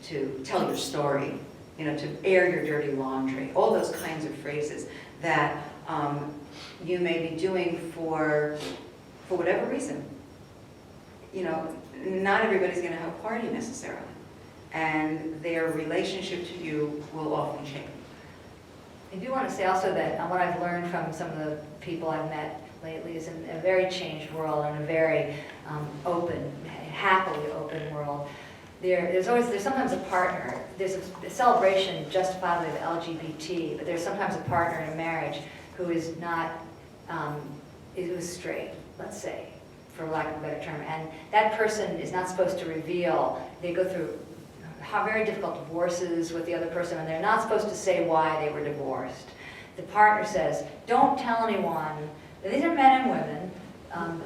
to tell your story, to air your dirty laundry, all those kinds of phrases that you may be doing for whatever reason, not everybody's going to have a party necessarily. And their relationship to you will often change. I do want to say also that what I've learned from some of the people I've met lately is in a very changed world, in a very open, happily open world. There's sometimes a partner. There's a celebration justifiably of LGBT, but there's sometimes a partner in a marriage who is not, who's straight, let's say, for lack of a better term. And that person is not supposed to reveal. They go through very difficult divorces with the other person, and they're not supposed to say why they were divorced. The partner says, don't tell anyone, these are men and women,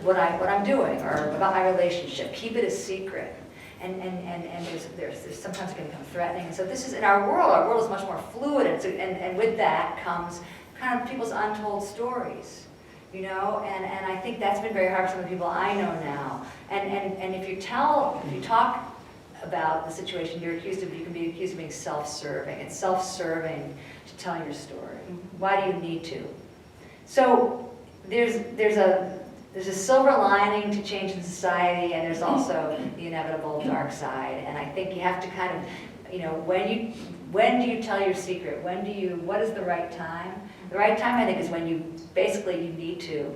what I'm doing, or about my relationship. Keep it a secret. And there's sometimes going to become threatening. And so this is, in our world is much more fluid, and with that comes kind of people's untold stories. And I think that's been very hard for some of the people I know now. And if you talk about the situation you can be accused of being self-serving. It's self-serving to tell your story. Why do you need to? So there's a silver lining to change in society, and there's also the inevitable dark side. And I think you have to kind of, when do you tell your secret? What is the right time? The right time, I think, is when you need to.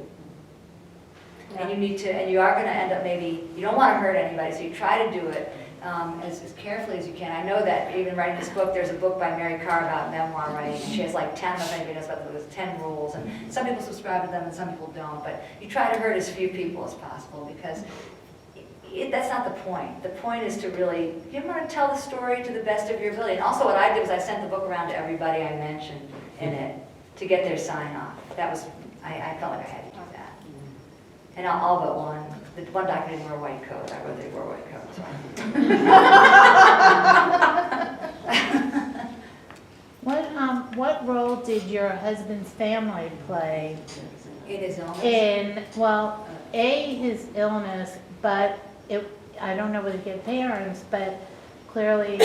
And you are going to end up you don't want to hurt anybody, so you try to do it as carefully as you can. I know that even writing this book, there's a book by Mary Carr about memoir writing. She has like 10, if anybody knows about those 10 rules, and some people subscribe to them and some people don't, but you try to hurt as few people as possible, because that's not the point. The point is to really, you want to tell the story to the best of your ability. And also what I did was I sent the book around to everybody I mentioned in it to get their sign off. That was, I felt like I had to do that. And all but one. The one doctor didn't wear a white coat. I wrote they wore white coats. What role did your husband's family play In his illness. in, his illness, but I don't know whether he had parents, but clearly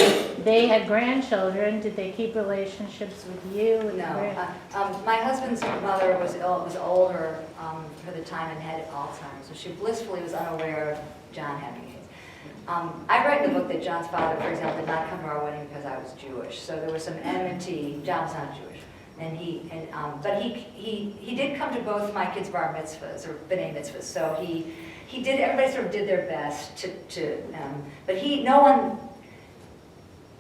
they had grandchildren. Did they keep relationships with you? With the No. My husband's mother was older for the time and had Alzheimer's, so she blissfully was unaware of John having AIDS. I write in the book that John's father, for example, did not come to our wedding because I was Jewish, so there was some enmity. John was not Jewish, but he did come to both my kids' bar mitzvahs or b'nai mitzvahs. So he did. Everybody sort of did their best but no one.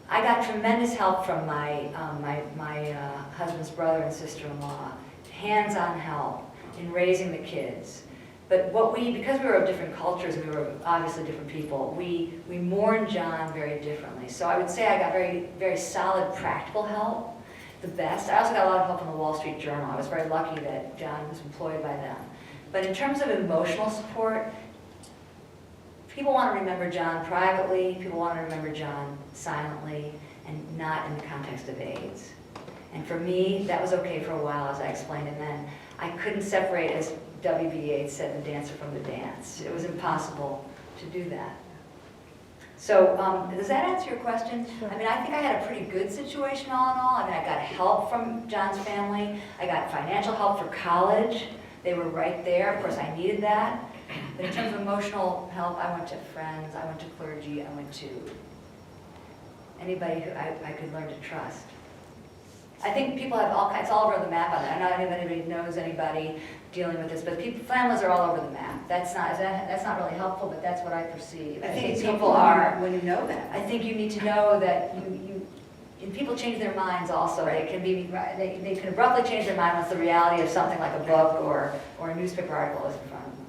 I got tremendous help from my husband's brother and sister-in-law, hands-on help in raising the kids. But because we were of different cultures and we were obviously different people, we mourned John very differently. So I would say I got very, very solid practical help, the best. I also got a lot of help from the Wall Street Journal. I was very lucky that John was employed by them. But in terms of emotional support, people want to remember John privately, people want to remember John silently, and not in the context of AIDS. And for me, that was okay for a while, as I explained, and then I couldn't separate, as W.B. Yeats said, the dancer from the dance. It was impossible to do that. So, does that answer your question? Sure. I mean, I think I had a pretty good situation all in all. I mean, I got help from John's family. I got financial help for college. They were right there. Of course, I needed that. But in terms of emotional help, I went to friends, I went to clergy, I went to anybody who I could learn to trust. I think people have all kinds, it's all over the map on that. I don't know if anybody knows anybody dealing with this, but families are all over the map. That's not really helpful, but that's what I perceive. I think it's people helpful are. when you know that. I think you need to know that and people change their minds also. It can be, they can abruptly change their mind once the reality of something like a book or a newspaper article is in front of them.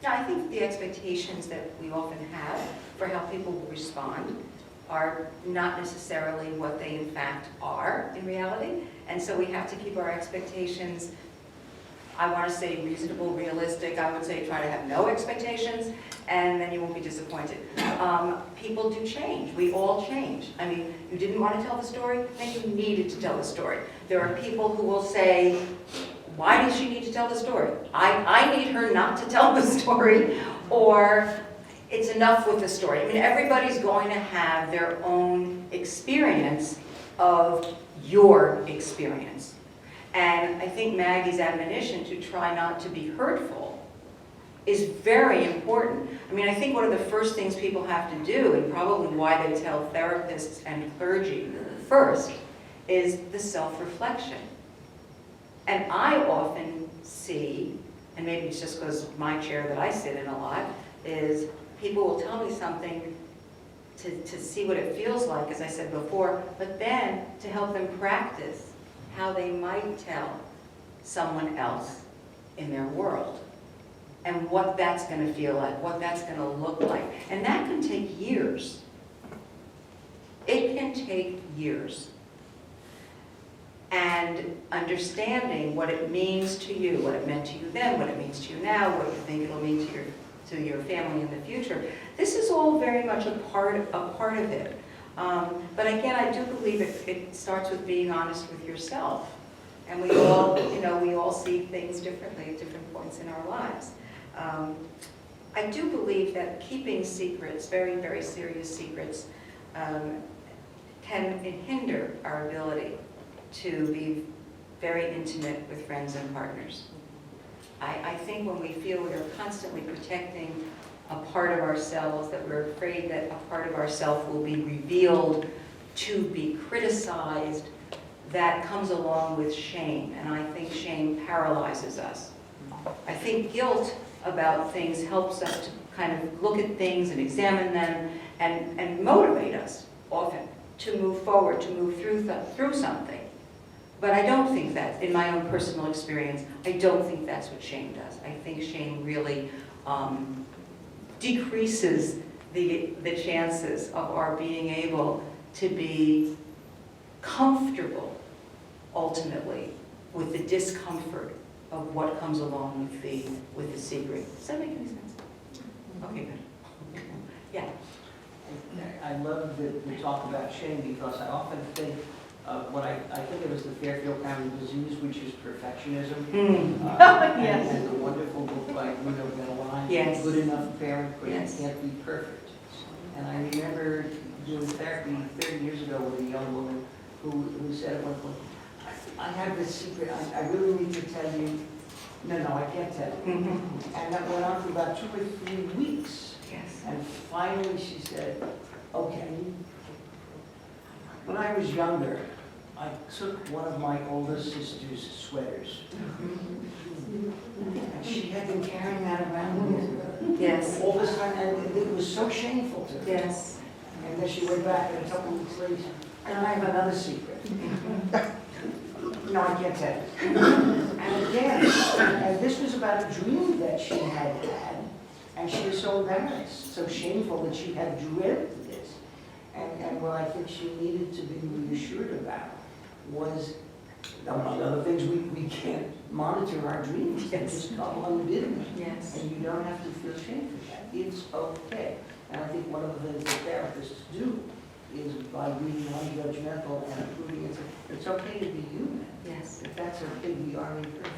Yeah, I think the expectations that we often have for how people will respond are not necessarily what they in fact are in reality. And so we have to keep our expectations, I want to say reasonable, realistic. I would say try to have no expectations, and then you won't be disappointed. People do change. We all change. I mean, you didn't want to tell the story, then you needed to tell the story. There are people who will say, why does she need to tell the story? I need her not to tell the story, or it's enough with the story. I mean, everybody's going to have their own experience of your experience. And I think Maggie's admonition to try not to be hurtful is very important. I mean, I think one of the first things people have to do, and probably why they tell therapists and clergy first, is the self-reflection. And I often see, and maybe it's just because of my chair that I sit in a lot, is people will tell me something to see what it feels like, as I said before, but then to help them practice how they might tell someone else in their world, and what that's going to feel like, what that's going to look like. And that can take years. It can take years. And understanding what it means to you, what it meant to you then, what it means to you now, what you think it'll mean to your family in the future. This is all very much a part of it. But again, I do believe it starts with being honest with yourself. And we all see things differently at different points in our lives. I do believe that keeping secrets, very, very serious secrets, can hinder our ability to be very intimate with friends and partners. I think when we feel we are constantly protecting a part of ourselves, that we're afraid that a part of ourselves will be revealed to be criticized, that comes along with shame, and I think shame paralyzes us. I think guilt about things helps us to kind of look at things and examine them and motivate us often to move forward, to move through something. But I don't think that, in my own personal experience, I don't think that's what shame does. I think shame really decreases the chances of our being able to be comfortable, ultimately, with the discomfort of what comes along with the secret. Does that make any sense? Okay, good. Yeah. I love the talk about shame, because I often think what I think of as the Fairfield County disease, which is perfectionism. Yes. And the wonderful book by Bruno Beneline, Yes. Good Enough Parent, but Yes. You Can't Be Perfect. And I remember doing therapy 30 years ago with a young woman who said at one point, I have this secret, I really need to tell you. No, I can't tell you. Mm-hmm. And that went on for about 2 or 3 weeks. Yes. And finally she said, okay. When I was younger, I took one of my older sister's sweaters. And she had been carrying that around with her. Yes. All this time, and it was so shameful to her. Yes. And then she went back, and a couple of weeks later, and I have another secret. No, I can't tell you. And again, and this was about a dream that she had had, and she was so embarrassed, so shameful that she had dreamt this. And what I think she needed to be reassured about was, among other things, we can't monitor our dreams. They just come unbidden. Yes. And you don't have to feel shame for that. It's okay. And I think one of the things that therapists do is by being non-judgmental and approving, it's okay to be human. Yes. If that's okay, we are imperfect.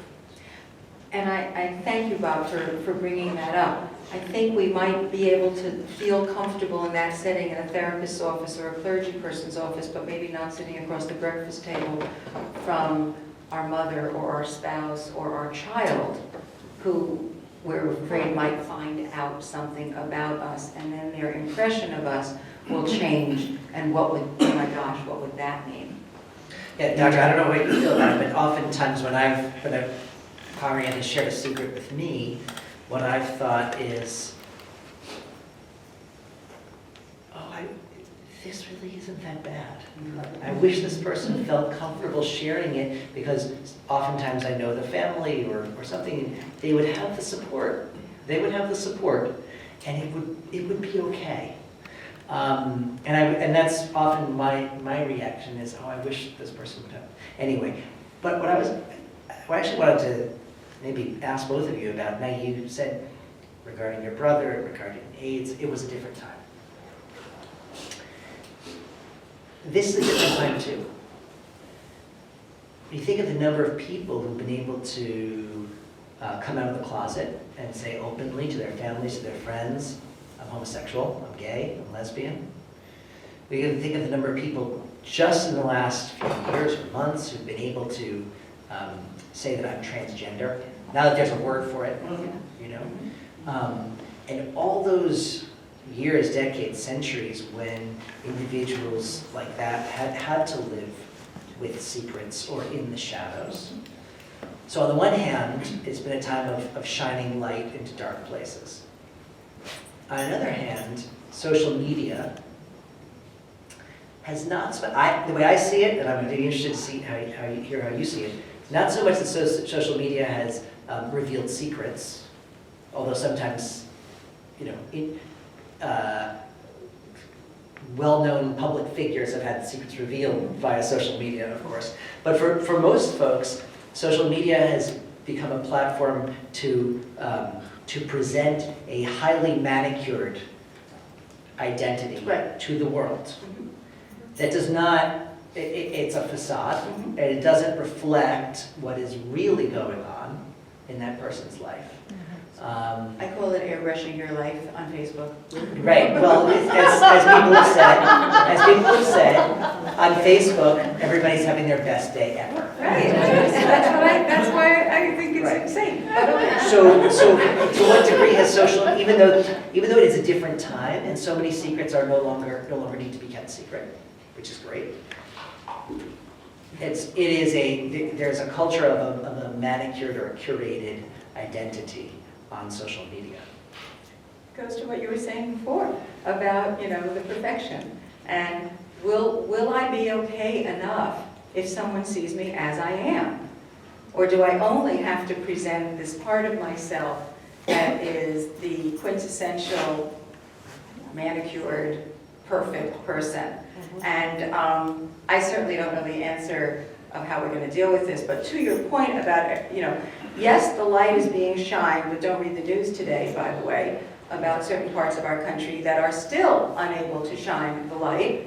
And I thank you, Bob, for bringing that up. I think we might be able to feel comfortable in that setting in a therapist's office or a clergy person's office, but maybe not sitting across the breakfast table from our mother or our spouse or our child, who we're afraid might find out something about us, and then their impression of us will change, and what would, oh my gosh, what would that mean? Yeah, Doctor, I don't know what you feel about it, but oftentimes when Marianne has shared a secret with me, what I've thought is, this really isn't that bad. I wish this person felt comfortable sharing it, because oftentimes I know the family or something, they would have the support. They would have the support, and it would be okay. And that's often my reaction is, oh, I wish this person would have. Anyway, but what I actually wanted to maybe ask both of you about, now you said regarding your brother, regarding AIDS, it was a different time. This is a different time too. You think of the number of people who've been able to come out of the closet and say openly to their families, to their friends, I'm homosexual, I'm gay, I'm lesbian. We can think of the number of people just in the last few years or months who've been able to say that I'm transgender. Now that there's a word for it, you know. And all those years, decades, centuries when individuals like that had to live with secrets or in the shadows. So on the one hand, it's been a time of shining light into dark places. On the other hand, social media has not, the way I see it, and I'm really interested to see how you see it, not so much that social media has revealed secrets, although sometimes, you know, well-known public figures have had secrets revealed via social media, of course. But for most folks, social media has become a platform to present a highly manicured identity to the world. That does not, it's a facade, and it doesn't reflect what is really going on in that person's life. I call it airbrushing your life on Facebook. Right, well, as people have said, on Facebook, everybody's having their best day ever. Right, that's why I think it's Right. insane. So to what degree has social, even though it is a different time, and so many secrets are no longer need to be kept secret, which is great. There's a culture of a manicured or a curated identity on social media. Goes to what you were saying before about, you know, the perfection. And will I be okay enough if someone sees me as I am? Or do I only have to present this part of myself that is the quintessential manicured, perfect person? And I certainly don't know the answer of how we're going to deal with this, but to your point about, you know, yes, the light is being shined, but don't read the news today, by the way, about certain parts of our country that are still unable to shine the light,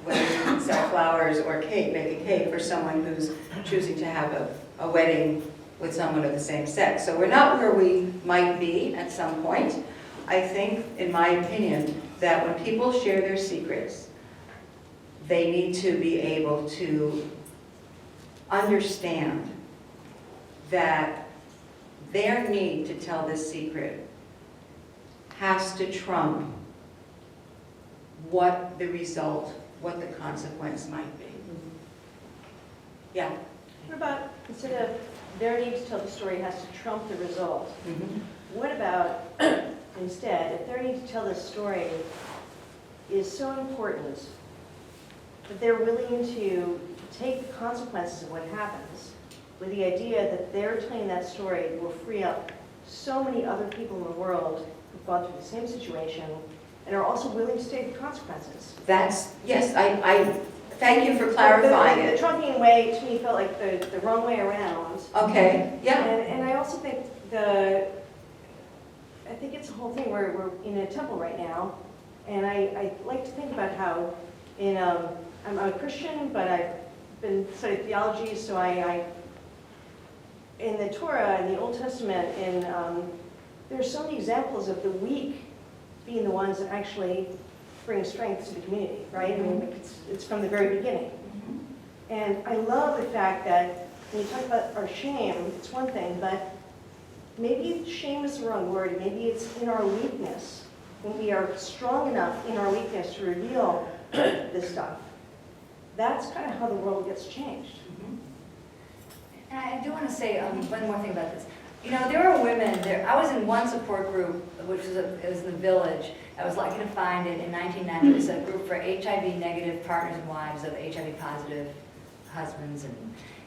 whether you can sell flowers or cake, make a cake for someone who's choosing to have a wedding with someone of the same sex. So we're not where we might be at some point. I think, in my opinion, that when people share their secrets, they need to be able to understand that their need to tell this secret has to trump what the result, what the consequence might be. Yeah? What about, instead of their need to tell the story has to trump the result, what about instead, if their need to tell the story is so important that they're willing to take the consequences of what happens, with the idea that they're telling that story will free up so many other people in the world who've gone through the same situation and are also willing to take the consequences. Yes, I thank you for clarifying The it. trunking way, to me, felt like the wrong way around. Okay, yeah. And I also think I think it's a whole thing where we're in a temple right now, and I like to think about how I'm a Christian, but I've been studying theology, so in the Torah, in the Old Testament, there's so many examples of the weak being the ones that actually bring strength to the community, right? I mean, it's from the very beginning. And I love the fact that when you talk about our shame, it's one thing, but maybe shame is the wrong word, maybe it's in our weakness, when we are strong enough in our weakness to reveal this stuff. That's kind of how the world gets changed. And I do want to say one more thing about this. You know, there are women, I was in one support group, which was it was in the village. I was lucky to find it in 1990. It was a group for HIV negative partners and wives of HIV positive husbands.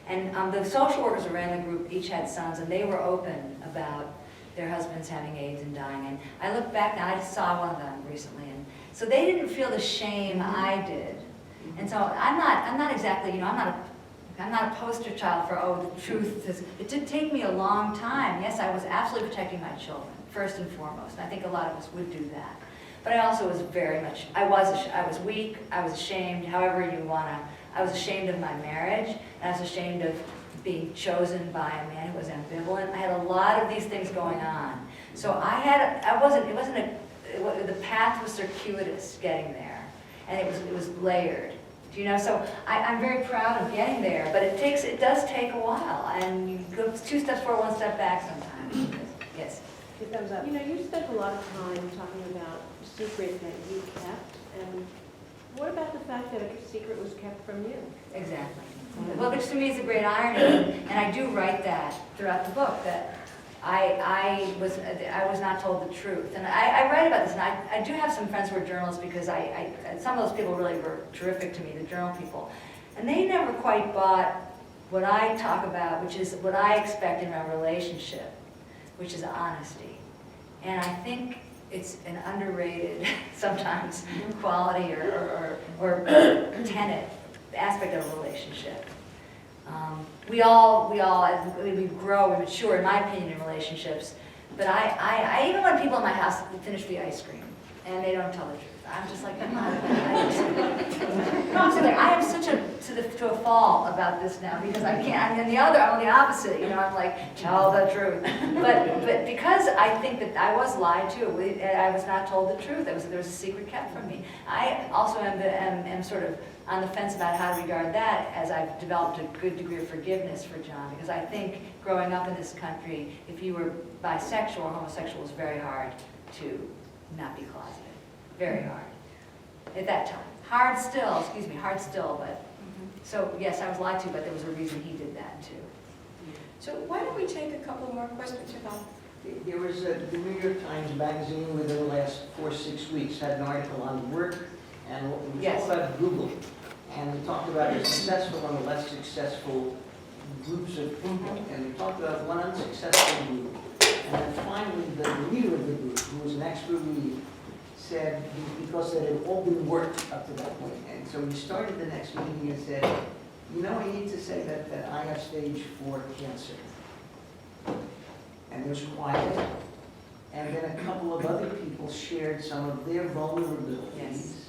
And the social workers around the group each had sons, and they were open about their husbands having AIDS and dying. And I look back now, I saw one of them recently, and so they didn't feel the shame I did. And so I'm not exactly, you know, I'm not a poster child for, oh, the truth is, it did take me a long time. Yes, I was absolutely protecting my children, first and foremost. And I think a lot of us would do that. But I also was very much, I was weak, I was ashamed, however you wanna, I was ashamed of my marriage, and I was ashamed of being chosen by a man who was ambivalent. I had a lot of these things going on. So the path was circuitous getting there, and it was layered. Do you know? So I'm very proud of getting there, but it does take a while, and you go 2 steps forward, 1 step back sometimes. Yes. Two thumbs up. You know, you spent a lot of time talking about a secret that you kept, and what about the fact that a secret was kept from you? Exactly. Well, which to me is a great irony, and I do write that throughout the book, that I was not told the truth. And I write about this, and I do have some friends who are journalists, because some of those people really were terrific to me, the journal people. And they never quite bought what I talk about, which is what I expect in a relationship, which is honesty. And I think it's an underrated, sometimes, quality or tenet, aspect of a relationship. We all, as we grow, we mature, in my opinion, in relationships. But I even when people in my house finish the ice cream and they don't tell the truth, I'm just like, come on. I'm sitting there, I am such to a fault about this now, because I can't. I'm on the opposite. You know, I'm like, tell the truth. But because I think that I was lied to, I was not told the truth. There was a secret kept from me. I also am sort of on the fence about how to regard that, as I've developed a good degree of forgiveness for John, because I think growing up in this country, if you were bisexual or homosexual, it was very hard to not be closeted. Very hard. At that time. Hard still, but, so yes, I was lied to, but there was a reason he did that too. So why don't we take a couple more questions about? There was the New York Times Magazine within the last 4 or 6 weeks had an article on work, and what we Yes. talked about Google, and we talked about the successful and the less successful groups of people, and we talked about one unsuccessful group, and then finally the leader of the group, who was an expert lead, said, because it had all been worked up to that point, and so he started the next meeting and said, you know, I need to say that I have stage 4 cancer. And there's quiet. And then a couple of other people shared some of their vulnerabilities. Yes.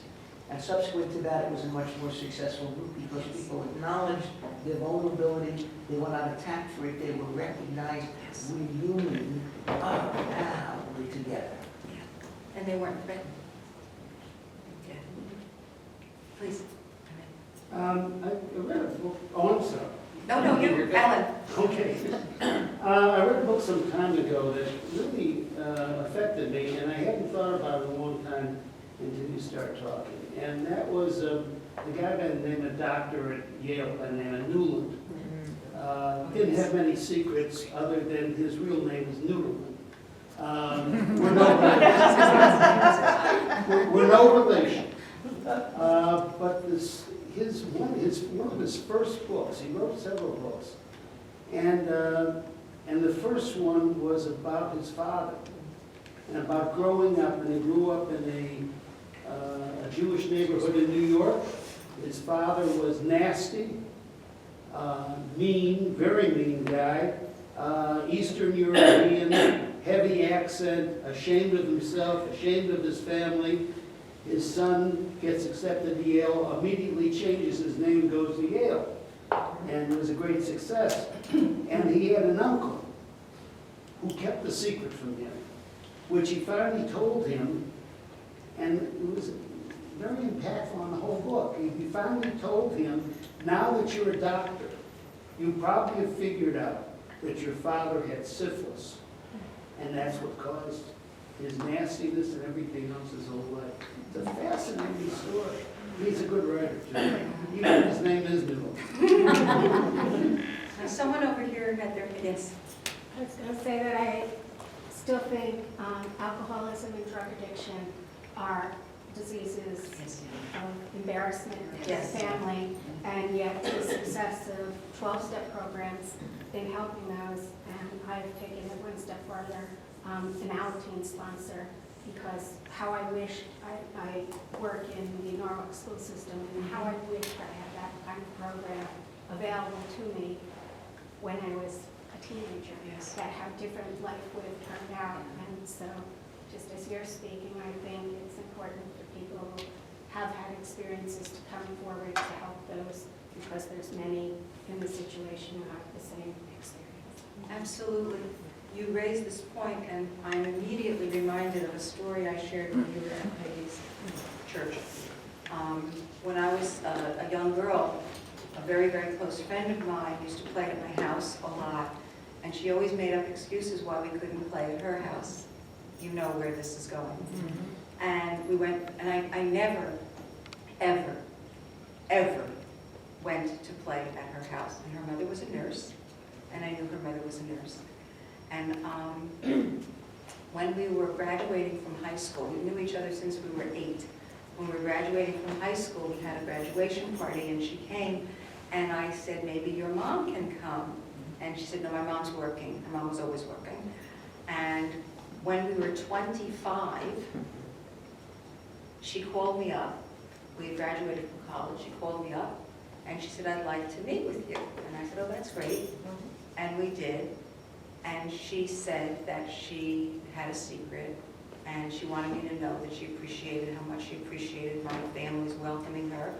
And subsequent to that, it was a much more successful group, because people acknowledged their vulnerability, they were not attacked for it, they were recognized, we're human, now we're together. And they weren't threatened. Yeah. Please. I read a book, oh, I'm sorry. No, you, Alan. Okay. I read a book some time ago that really affected me, and I hadn't thought about it in a long time until you start talking. And that was the guy by the name of doctor at Yale by the name of Newland. Didn't have many secrets other than his real name is Newland. We're no relation. But one of his first books, he wrote several books, and the first one was about his father, and about growing up, and he grew up in a Jewish neighborhood in New York. His father was nasty, mean, very mean guy, Eastern European, heavy accent, ashamed of himself, ashamed of his family. His son gets accepted to Yale, immediately changes his name, goes to Yale, and it was a great success. And he had an uncle who kept the secret from him, which he finally told him, and it was very impactful on the whole book. He finally told him, now that you're a doctor, you probably have figured out that your father had syphilis. and that's what caused his nastiness and everything else his whole life. It's a fascinating story. He's a good writer, too. Even if his name is Newell. Someone over here had their, yes. I was going to say that I still think alcoholism and drug addiction are diseases of embarrassment to the Yes. family, and yet the success of 12-step programs in helping those, and I've taken it one step further, an Alateen sponsor, because how I wish I work in the Norwalk school system, and how I wish I had that kind of program available to me when I was a teenager, Yes. that how different life would have turned out. And so, just as you're speaking, I think it's important for people who have had experiences to come forward to help those, because there's many in the situation who have the same experience. Absolutely. You raised this point, and I'm immediately reminded of a story I shared when you were at Peggy's church. When I was a young girl, a very, very close friend of mine used to play at my house a lot, and she always made up excuses why we couldn't play at her house. You know where this is going. Mm-hmm. And we went, and I never, ever, ever went to play at her house. And her mother was a nurse, and I knew her mother was a nurse. And when we were graduating from high school, we knew each other since we were 8. When we were graduating from high school, we had a graduation party, and she came, and I said, maybe your mom can come. And she said, no, my mom's working. Her mom was always working. And when we were 25, she called me up. We had graduated from college. She called me up, and she said, I'd like to meet with you. And I said, oh, that's great. And we did. And she said that she had a secret, and she wanted me to know that she appreciated how much she appreciated my family's welcoming her,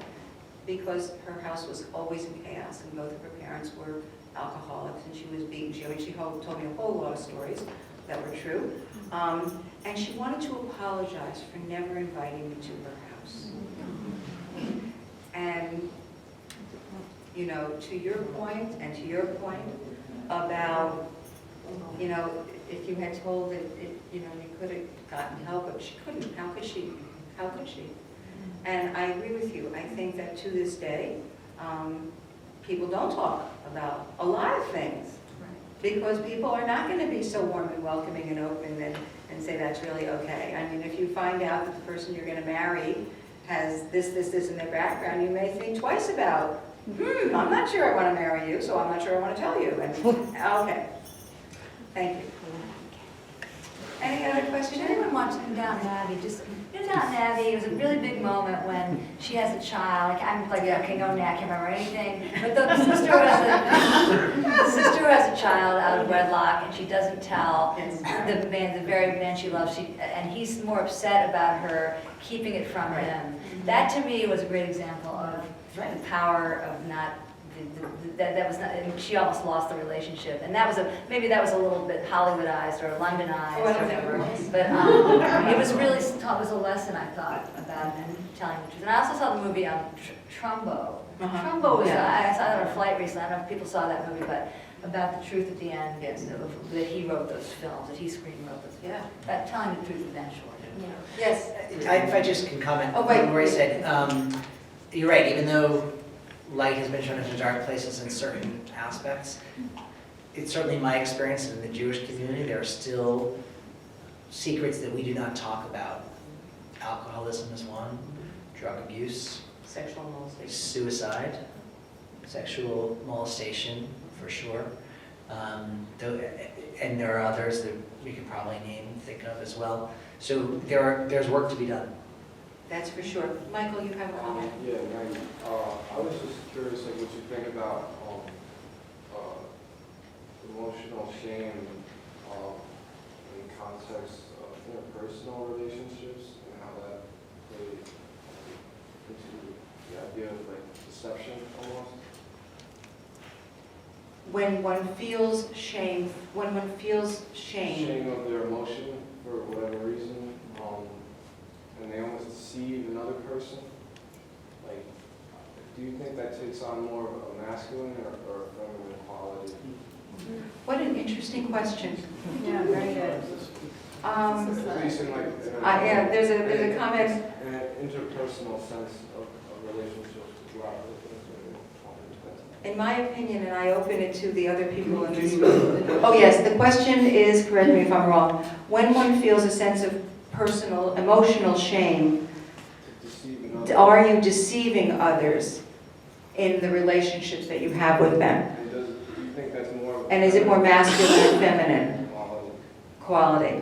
because her house was always in chaos, and both of her parents were alcoholics, and she was beaten. She told me a whole lot of stories that were true. And she wanted to apologize for never inviting me to her house. And, you know, to your point, and to your point about, you know, if you had told it, you know, you could have gotten help, but she couldn't. How could she? How could she? And I agree with you. I think that to this day, people don't talk about a lot of things, because people are not going to be so warm and welcoming and open and say that's really okay. I mean, if you find out that the person you're going to marry has this in their background, you may think twice about, I'm not sure I want to marry you, so I'm not sure I want to tell you. And, okay. Thank you. Any other Did questions? anyone watch Downton Abbey? Downton Abbey, it was a really big moment when she has a child. I'm like, okay, no, I can't remember anything. But the sister who has a child out of wedlock, and she doesn't tell the very man she loves. And he's more upset about her keeping it from him. That to me was a great example of the power of not. That was not. She almost lost the relationship, and that was maybe that was a little bit Hollywoodized or Londonized or whatever. But it was really it was a lesson, I thought, about telling the truth. And I also saw the movie Trumbo. Trumbo was I saw it on a flight recently. I don't know if people saw that movie, but about the truth at the end. Yes. That he wrote those films. That he screenwrote those. Yeah. About telling the truth eventually. Yes. If I just can comment, Oh, wait. on where I said, you're right, even though light has been shown into dark places in certain aspects, it's certainly my experience in the Jewish community, there are still secrets that we do not talk about. Alcoholism is one, drug abuse, Sexual molestation. suicide, sexual molestation, for sure. And there are others that we could probably think of as well. So there's work to be done. That's for sure. Michael, you have a comment? Yeah, Maggie. I was just curious, like, what you think about emotional shame in context of interpersonal relationships, and how that plays into the idea of like deception almost. When one feels shame, Shame of their emotion for whatever reason, and they almost deceive another person. Like, do you think that takes on more of a masculine or a feminine quality? What an interesting question. Yeah, very good. Um, At least in like, yeah, there's a comment. in an interpersonal sense of relationships throughout the In my opinion, and I open it to the other people in this room. Oh, yes, the question is, correct me if I'm wrong, when one feels a sense of personal, emotional shame, are you deceiving others in the relationships that you have with them? And do you think that's more? And is it more masculine or feminine quality? quality?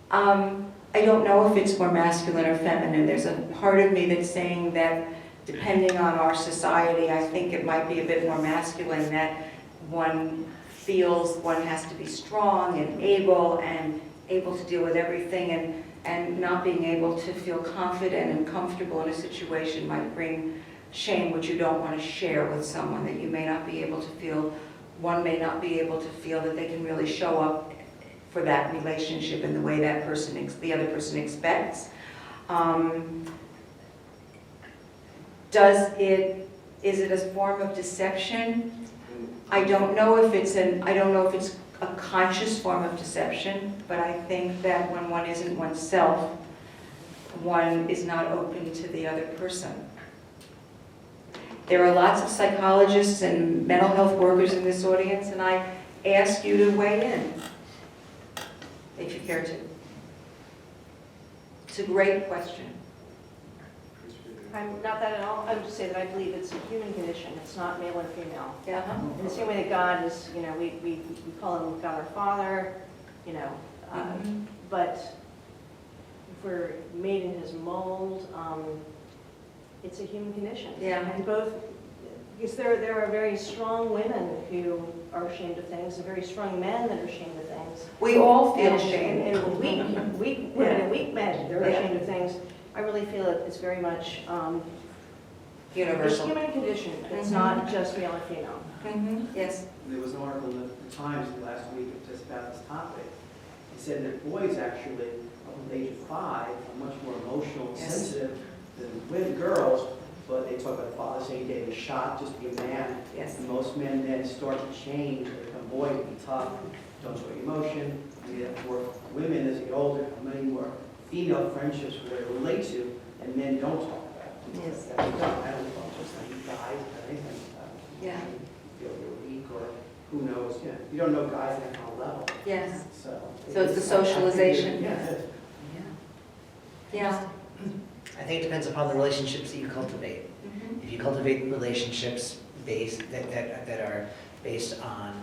I don't know if it's more masculine or feminine. There's a part of me that's saying that depending on our society, I think it might be a bit more masculine, that one feels one has to be strong and able to deal with everything, and not being able to feel confident and comfortable in a situation might bring shame, which you don't want to share with someone, that you may not be able to feel, one may not be able to feel that they can really show up for that relationship in the way that person, the other person expects. Is it a form of deception? I don't know if it's a conscious form of deception, but I think that when one isn't oneself, one is not open to the other person. There are lots of psychologists and mental health workers in this audience, and I ask you to weigh in, if you care to. It's a great question. I'm not that at all. I would just say that I believe it's a human condition. It's not male and female. Yeah. In the same way that God is, we call him God our Father, but if we're made in his mold, it's a human condition. Yeah. And both, because there are very strong women who are ashamed of things, and very strong men that are ashamed of things. We all feel And- shame. And weak women and weak men, they're Yeah. ashamed of things. I really feel that it's very much a Universal. human condition. It's Mhm. not just male and female. Yes. There was an article in the Times last week just about this topic. It said that boys actually, up to the age of 5, are much more emotional and Yes. sensitive than women, girls, but they talk about father saying getting shot just to be a man. Yes. And most men then start to change, they become boys, be tough, don't show emotion. And therefore, women, as they get older, have many more female friendships where they relate to, and men don't talk about. Yes. I don't just like you guys or anything. Yeah. You feel you're weak, or who knows, you don't know guys at that kind of level, Yes. so. So it's the socialization. Yeah, it is. Yeah. I think it depends upon the relationships that you cultivate. Mhm. If you cultivate relationships that are based on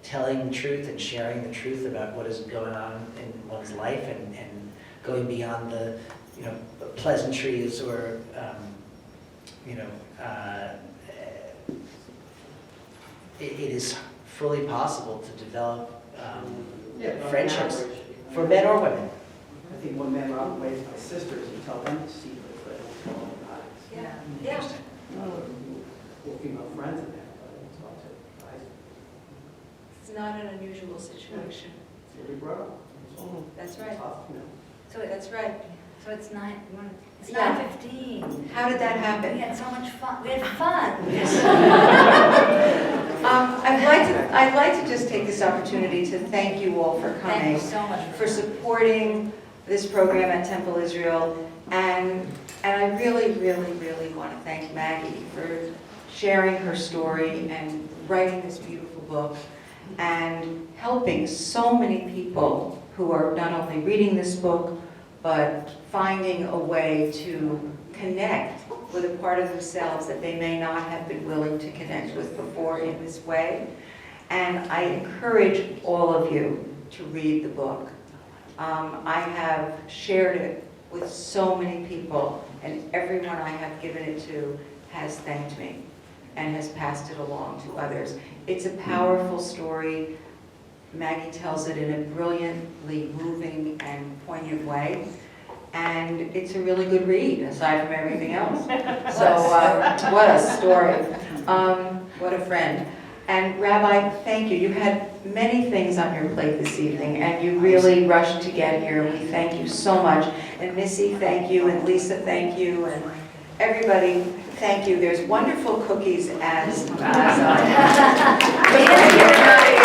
telling the truth and sharing the truth about what is going on in one's life, and going beyond the pleasantries or it is fully possible to develop Yeah, but on friendships average, for men or women. I think when men are raised by sisters, you tell them to see the friends, tell them guys. Yeah. Yeah. Or female friends in there, but it's not to guys. It's not an unusual situation. It's really broad. It's all That's right. tough, So that's right. So it's it's Yeah. 9:15. How did that We happen? had so much fun. We had fun. I'd like to just take this opportunity to thank you all for Thank coming, you so much for supporting this program at Temple Israel, and I really, really, really want to thank Maggie for sharing her story and writing this beautiful book, and helping so many people who are not only reading this book, but finding a way to connect with a part of themselves that they may not have been willing to connect with before in this way. And I encourage all of you to read the book. I have shared it with so many people, and everyone I have given it to has thanked me and has passed it along to others. It's a powerful story. Maggie tells it in a brilliantly moving and poignant way. And it's a really good read, aside from everything else. So, what a story. What a friend. And Rabbi, thank you. You had many things on your plate this evening, and you really rushed to get here. We thank you so much. And Missy, thank you. And Lisa, thank you. everybody, thank you. There's wonderful cookies as Thank you.